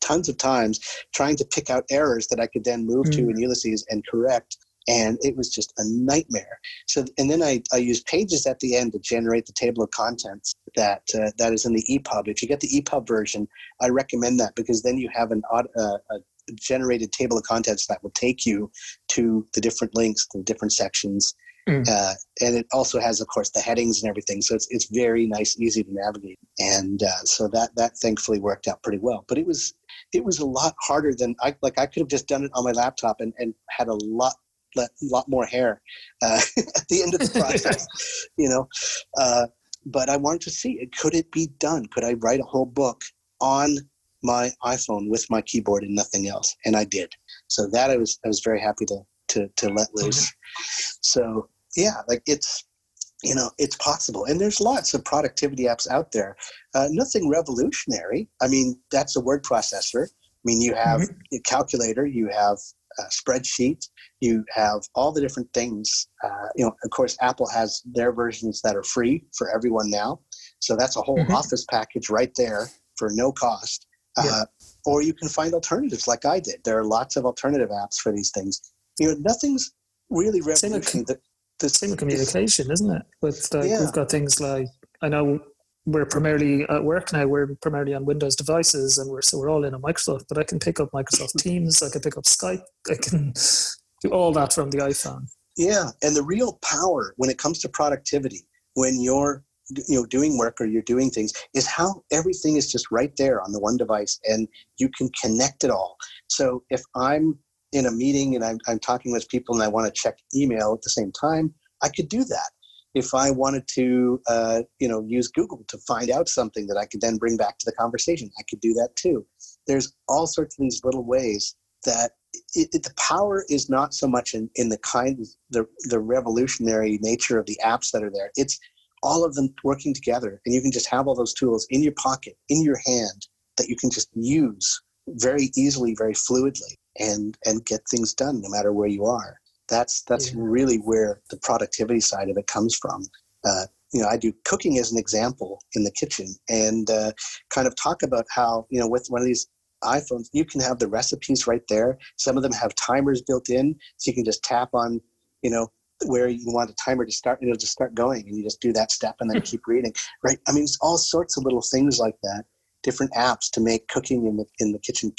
tons of times, trying to pick out errors that I could then move to in Ulysses and correct, and it was just a nightmare. So, and then I used Pages at the end to generate the table of contents that is in the EPUB. If you get the EPUB version, I recommend that, because then you have a generated table of contents that will take you to the different links, to the different sections. And it also has, of course, the headings and everything. So it's very nice, easy to navigate. And so that thankfully worked out pretty well. But it was a lot harder than I could have just done it on my laptop and had a lot more hair at the end of the process, But I wanted to see it. Could it be done? Could I write a whole book on my iPhone with my keyboard and nothing else? And I did. So that I was very happy to let loose. So yeah, it's possible. And there's lots of productivity apps out there. Nothing revolutionary. I mean, that's a word processor. I mean, you have a calculator, you have a spreadsheet, you have all the different things. Of course, Apple has their versions that are free for everyone now. So that's a whole Office package right there for no cost. Or you can find alternatives like I did. There are lots of alternative apps for these things. Nothing's really revolutionary. Same with communication, isn't it? We've got things like, I know we're primarily at work now, we're primarily on Windows devices, and we're all in a Microsoft, but I can pick up Microsoft Teams, I can pick up Skype, I can do all that from the iPhone. Yeah, and the real power when it comes to productivity, when you're doing work or you're doing things, is how everything is just right there on the one device, and you can connect it all. So if I'm in a meeting and I'm talking with people and I want to check email at the same time, I could do that. If I wanted to, use Google to find out something that I could then bring back to the conversation, I could do that too. There's all sorts of these little ways that the power is not so much in the revolutionary nature of the apps that are there. It's all of them working together, and you can just have all those tools in your pocket, in your hand, that you can just use very easily, very fluidly, and get things done no matter where you are. That's really where the productivity side of it comes from. I do cooking as an example in the kitchen, and kind of talk about how, with one of these iPhones, you can have the recipes right there. Some of them have timers built in, so you can just tap on, where you want a timer to start, to start going, and you just do that step and then keep reading, right? I mean, it's all sorts of little things like that. Different apps to make cooking in the kitchen,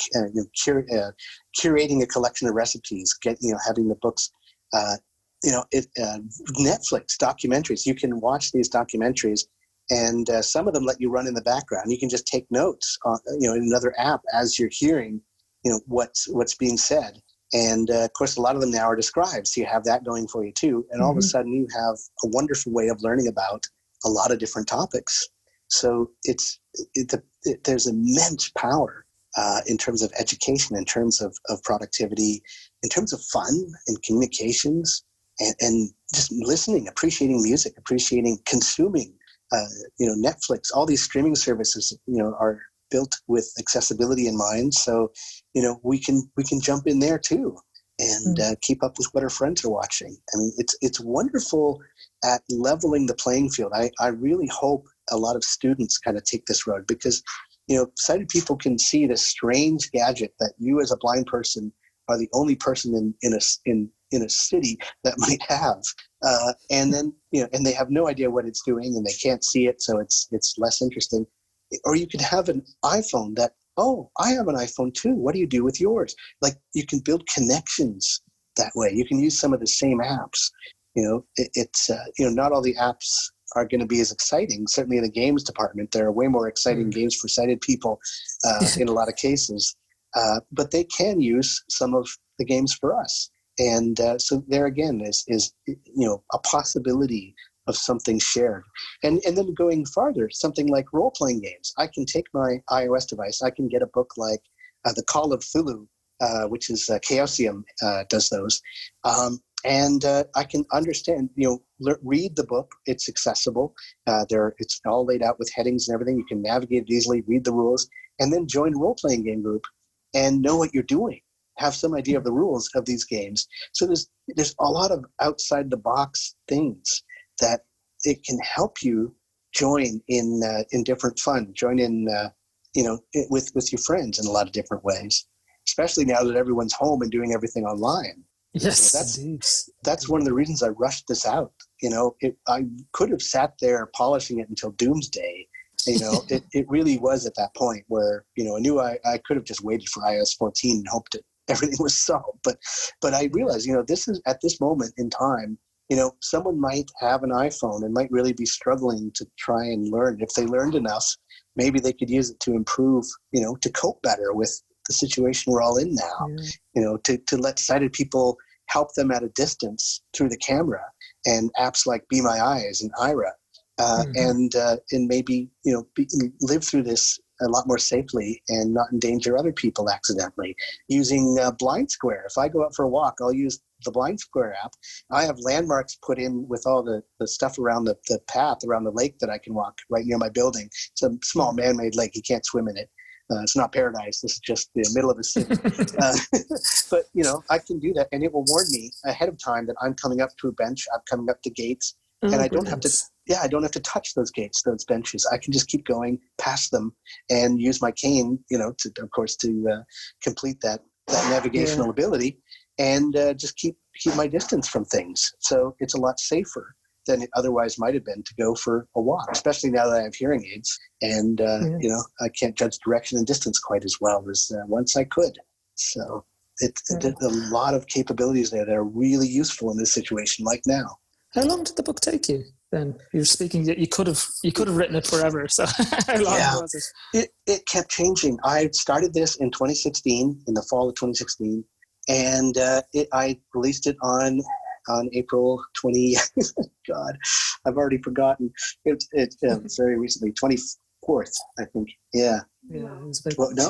curating a collection of recipes, having the books, Netflix documentaries. You can watch these documentaries, and some of them let you run in the background. You can just take notes on, in another app as you're hearing, what's being said. And of course, a lot of them now are described, so you have that going for you too. And all of a sudden, you have a wonderful way of learning about a lot of different topics. So there's immense power in terms of education, in terms of productivity, in terms of fun and communications, and just listening, appreciating music, appreciating consuming. Netflix, all these streaming services, are built with accessibility in mind. So, we can jump in there too and keep up with what our friends are watching. I mean, it's wonderful at leveling the playing field. I really hope a lot of students kind of take this road, because, sighted people can see this strange gadget that you as a blind person are the only person in a city that might have. And then, and they have no idea what it's doing, and they can't see it. So it's less interesting. Or you could have an iPhone that, oh, I have an iPhone too. What do you do with yours? Like, you can build connections that way. You can use some of the same apps. Not all the apps are going to be as exciting. Certainly in the games department, there are way more exciting games for sighted people in a lot of cases. But they can use some of the games for us. And so there again is a possibility of something shared. And then going farther, something like role-playing games. I can take my iOS device, I can get a book like The Call of Cthulhu, which is Chaosium does those. And I can understand, read the book. It's accessible. It's all laid out with headings and everything. You can navigate it easily, read the rules, and then join a role-playing game group and know what you're doing. Have some idea of the rules of these games. So there's a lot of outside the box things that it can help you join in different fun, join in with your friends in a lot of different ways, especially now that everyone's home and doing everything online. Yes, that's one of the reasons I rushed this out. I could have sat there polishing it until doomsday. It really was at that point where, I knew I could have just waited for iOS 14 and hoped that everything was solved. But I realized, this is at this moment in time, someone might have an iPhone and might really be struggling to try and learn. If they learned enough, maybe they could use it to improve, to cope better with the situation we're all in now, to let sighted people help them at a distance through the camera, and apps like Be My Eyes and Ira, and maybe, live through this a lot more safely and not endanger other people accidentally. Using Blind Square. If I go out for a walk, I'll use the Blind Square app. I have landmarks put in with all the stuff around the path around the lake that I can walk right near my building. It's a small man-made lake. You can't swim in it. It's not paradise. This is just the middle of the city. But, I can do that, and it will warn me ahead of time that I'm coming up to a bench. I'm coming up to gates, and I don't have to touch those gates, those benches. I can just keep going past them and use my cane, to complete that navigational ability, and just keep my distance from things. So it's a lot safer than it otherwise might have been to go for a walk, especially now that I have hearing aids, and I can't judge direction and distance quite as well as once I could. So it's a lot of capabilities there that are really useful in this situation, like now. How long did the book take you then? You're speaking that you could have written it forever. So how long was it? It kept changing. I started this in 2016, in the fall of 2016, and I released it on April 20. God, I've already forgotten. It's very recently, 24th, I think. Yeah.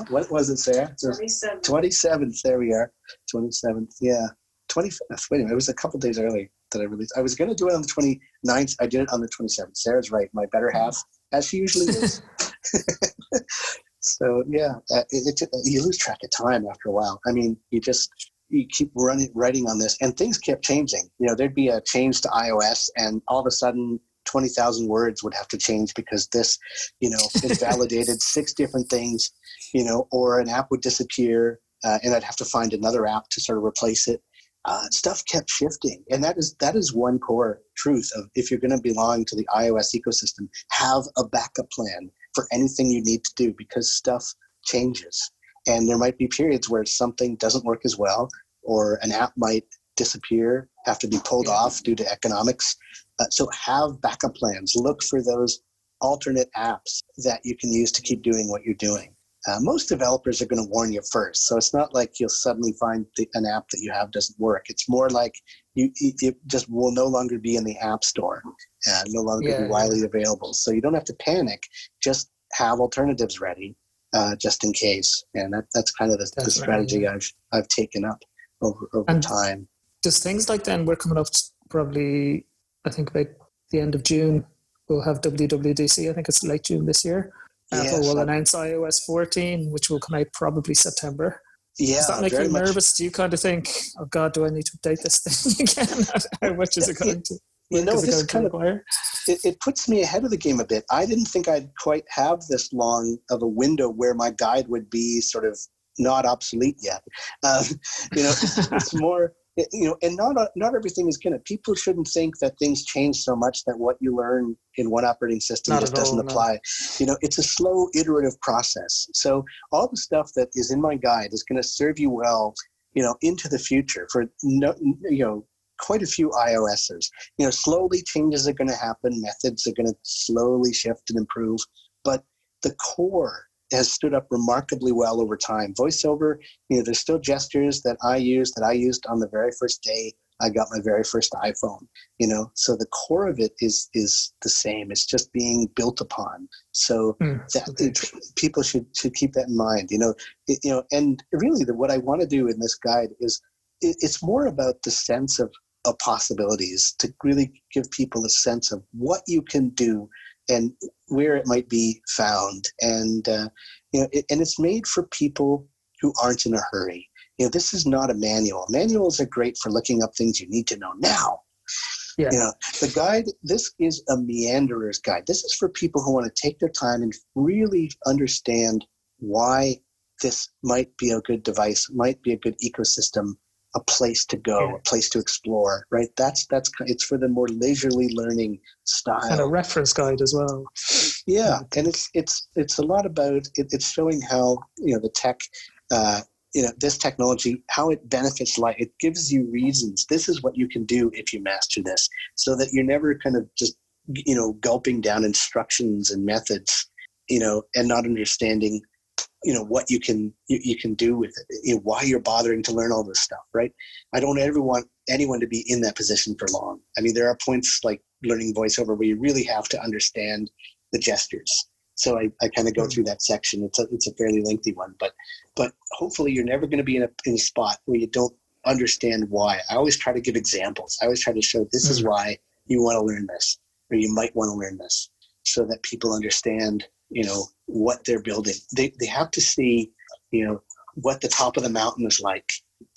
What was it, Sarah? 27th. There we are. 27th. Yeah. 25th. Wait a minute. It was a couple days early that I released. I was going to do it on the 29th. I did it on the 27th. Sarah's right. My better half, as she usually is. So yeah, you lose track of time after a while. I mean, you keep writing on this, and things kept changing. There'd be a change to iOS, and all of a sudden 20,000 words would have to change because this, invalidated 6 different things, or an app would disappear, and I'd have to find another app to sort of replace it. stuff kept shifting. And that is one core truth of, if you're going to belong to the iOS ecosystem, have a backup plan for anything you need to do, because stuff changes. And there might be periods where something doesn't work as well, or an app might disappear, have to be pulled off due to economics. So have backup plans. Look for those alternate apps that you can use to keep doing what you're doing. Most developers are going to warn you first. So it's not like you'll suddenly find an app that you have doesn't work. It's more like it just will no longer be in the App Store and no longer be widely available. So you don't have to panic. Just have alternatives ready just in case. And that's kind of the strategy I've taken up over time. Does things like then, we're coming up probably, I think about the end of June, we'll have WWDC. I think it's late June this year. Apple will announce iOS 14, which will come out probably September. Yeah, does that make you nervous? Do you kind of think, oh God, do I need to update this thing again? How much is it going to? This kind of it puts me ahead of the game a bit. I didn't think I'd quite have this long of a window where my guide would be sort of not obsolete yet. It's more. And not everything is going to. People shouldn't think that things change so much that what you learn in one operating system just doesn't apply. It's a slow, iterative process. So all the stuff that is in my guide is going to serve you well, into the future for quite a few iOSers. Slowly changes are going to happen. Methods are going to slowly shift and improve, but the core has stood up remarkably well over time. VoiceOver, there's still gestures that I used on the very first day I got my very first iPhone. So the core of it is the same. It's just being built upon. So people should keep that in mind. And really, what I want to do in this guide is it's more about the sense of possibilities, to really give people a sense of what you can do and where it might be found. And, and it's made for people who aren't in a hurry. This is not a manual. Manuals are great for looking up things you need to know now. Yeah. The guide, this is a meanderer's guide. This is for people who want to take their time and really understand why this might be a good device, might be a good ecosystem, a place to go, a place to explore, right? It's for the more leisurely learning style. And a reference guide as well. Yeah, and it's a lot about it's showing how the tech, this technology, how it benefits life. It gives you reasons. This is what you can do if you master this, so that you're never kind of just gulping down instructions and methods, and not understanding what you can do with it, why you're bothering to learn all this stuff, right? I don't ever want anyone to be in that position for long. I mean, there are points like learning VoiceOver where you really have to understand the gestures. So I kind of go through that section. It's a fairly lengthy one, but hopefully you're never going to be in a spot where you don't understand why. I always try to give examples. I always try to show this is why you want to learn this, or you might want to learn this, so that people understand what they're building. They have to see, what the top of the mountain is like.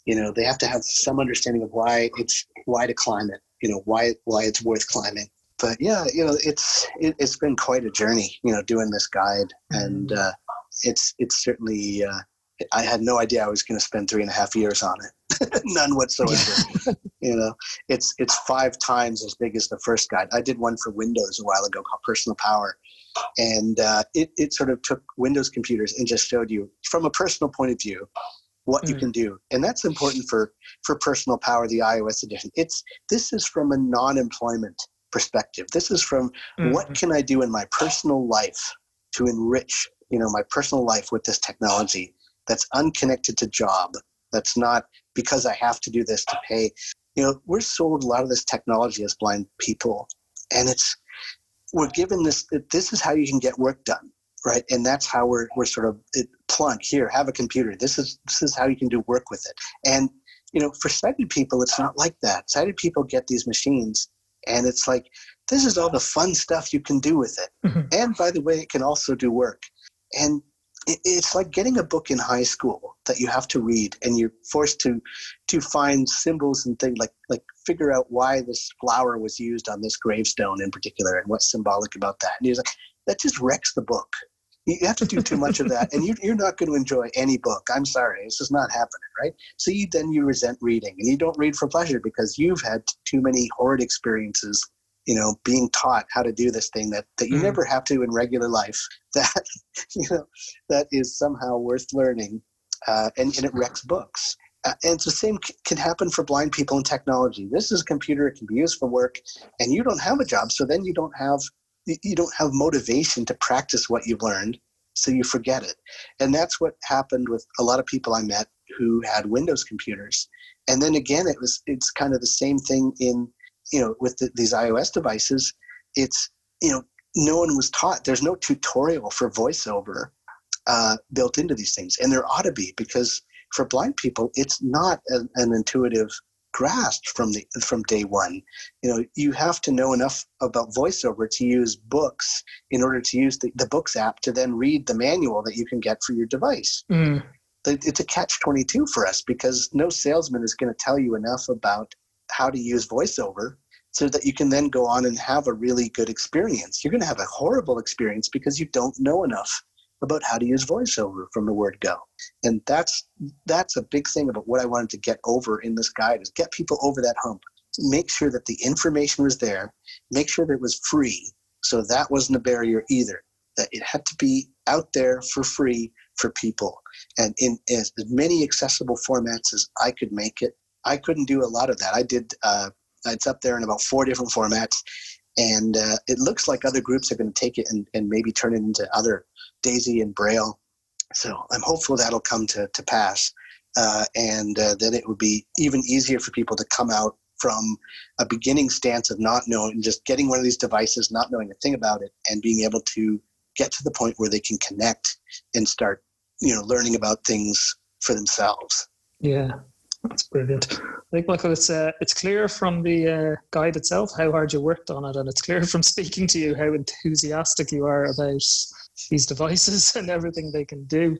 They have to have some understanding of why to climb it, why it's worth climbing. But yeah, it's been quite a journey, doing this guide. And it's certainly, I had no idea I was going to spend 3.5 years on it. None whatsoever. It's 5 times as big as the first guide. I did one for Windows a while ago called Personal Power. And it sort of took Windows computers and just showed you from a personal point of view what you can do. And that's important for Personal Power, the iOS edition. This is from a non-employment perspective. This is from what can I do in my personal life to enrich, my personal life with this technology that's unconnected to job. That's not because I have to do this to pay. We're sold a lot of this technology as blind people, and we're given this is how you can get work done, right? And that's how we're sort of plunk here, have a computer. This is how you can do work with it. And for sighted people, it's not like that. Sighted people get these machines, and it's like, this is all the fun stuff you can do with it. Mm-hmm. And by the way, it can also do work. And it's like getting a book in high school that you have to read, and you're forced to find symbols and things like figure out why this flower was used on this gravestone in particular and what's symbolic about that. And you're like, that just wrecks the book. You have to do too much of that, and you're not going to enjoy any book. I'm sorry, this is not happening, right? So you resent reading, and you don't read for pleasure because you've had too many horrid experiences, being taught how to do this thing that you never have to in regular life. That that is somehow worth learning, and it wrecks books. And it's the same can happen for blind people in technology. This is a computer; it can be used for work, and you don't have a job, so then you don't have motivation to practice what you've learned, so you forget it. And that's what happened with a lot of people I met who had Windows computers. And then again, it's kind of the same thing in with these iOS devices. It's no one was taught. There's no tutorial for voiceover built into these things, and there ought to be, because for blind people, it's not an intuitive grasp from day one. You have to know enough about voiceover to use books in order to use the books app to then read the manual that you can get for your device. It's a catch-22 for us, because no salesman is going to tell you enough about how to use voiceover so that you can then go on and have a really good experience. You're going to have a horrible experience because you don't know enough about how to use voiceover from the word go. And that's a big thing about what I wanted to get over in this guide, is get people over that hump. Make sure that the information was there. Make sure that it was free. So that wasn't a barrier either. That it had to be out there for free for people, and in as many accessible formats as I could make it. I couldn't do a lot of that. I did. It's up there in about 4 different formats. And it looks like other groups are going to take it and maybe turn it into other DAISY and Braille. So I'm hopeful that'll come to pass. And then it would be even easier for people to come out from a beginning stance of not knowing, just getting one of these devices, not knowing a thing about it, and being able to get to the point where they can connect and start, learning about things for themselves. Yeah. That's brilliant. I think, Michael, it's clear from the guide itself how hard you worked on it, and it's clear from speaking to you how enthusiastic you are about these devices and everything they can do.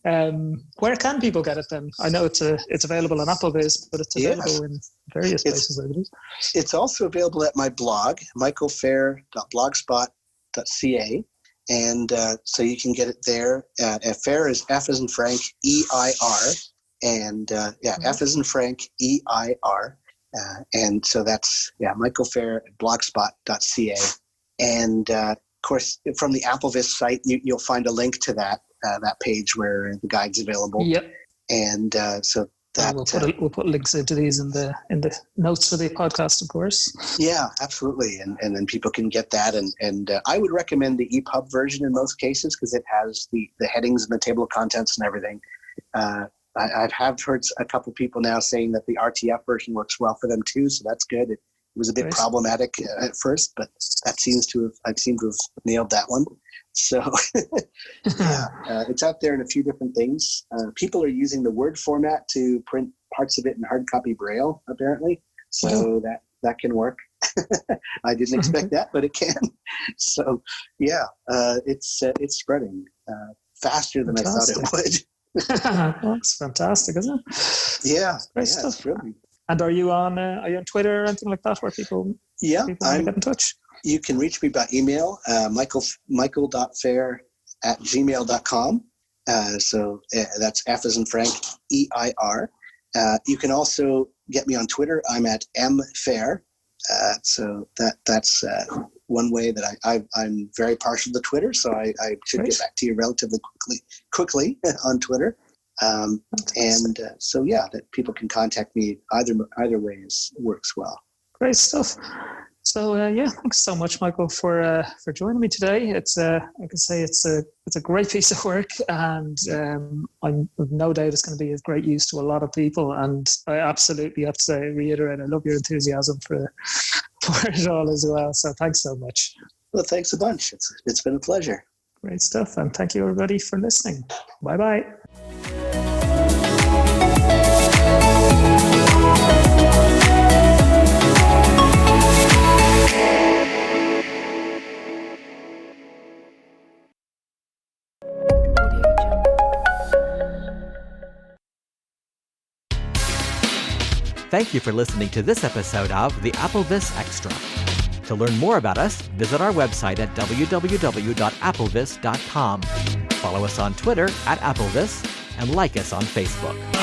Where can people get it then? I know it's available on AppleVis, but it's available in various places, I believe. It's also available at my blog, michaelfeir.blogspot.ca. And so you can get it there. Feir is F as in Frank, E-I-R. And F as in Frank, E-I-R. And so that's, michaelfeir.blogspot.ca. And of course, from the AppleVis site, you'll find a link to that page where the guide's available. Yep. And so that we'll put links into these in the notes for the podcast, of course. Yeah, absolutely. And then people can get that. And I would recommend the EPUB version in most cases, because it has the headings and the table of contents and everything. I have heard a couple people now saying that the RTF version works well for them too, so that's good. It was a bit problematic at first, but I seem to have nailed that one. So it's out there in a few different things. People are using the Word format to print parts of it in hard copy Braille, apparently. So that can work. I didn't expect that, but it can. So it's spreading faster than I thought it would. That's fantastic, isn't it? Yeah, great stuff. It's brilliant. And are you on Twitter or anything like that, where people want to get in touch? You can reach me by email, michael.feir@gmail.com. So that's F as in Frank, E-I-R. You can also get me on Twitter. I'm at mfeir. So that's one way that I'm very partial to Twitter, so I should get back to you relatively quickly on Twitter. That people can contact me either way works well. Great stuff. So thanks so much, Michael, for joining me today. It's I can say it's a great piece of work, and I'm no doubt it's going to be of great use to a lot of people. And I absolutely have to reiterate, I love your enthusiasm for it all as well. So thanks so much. Well, thanks a bunch. It's been a pleasure. Great stuff, and thank you everybody for listening. Bye bye. Thank you for listening to this episode of the AppleVis Extra. To learn more about us, visit our website at www.applevis.com. Follow us on Twitter @AppleVis and like us on Facebook.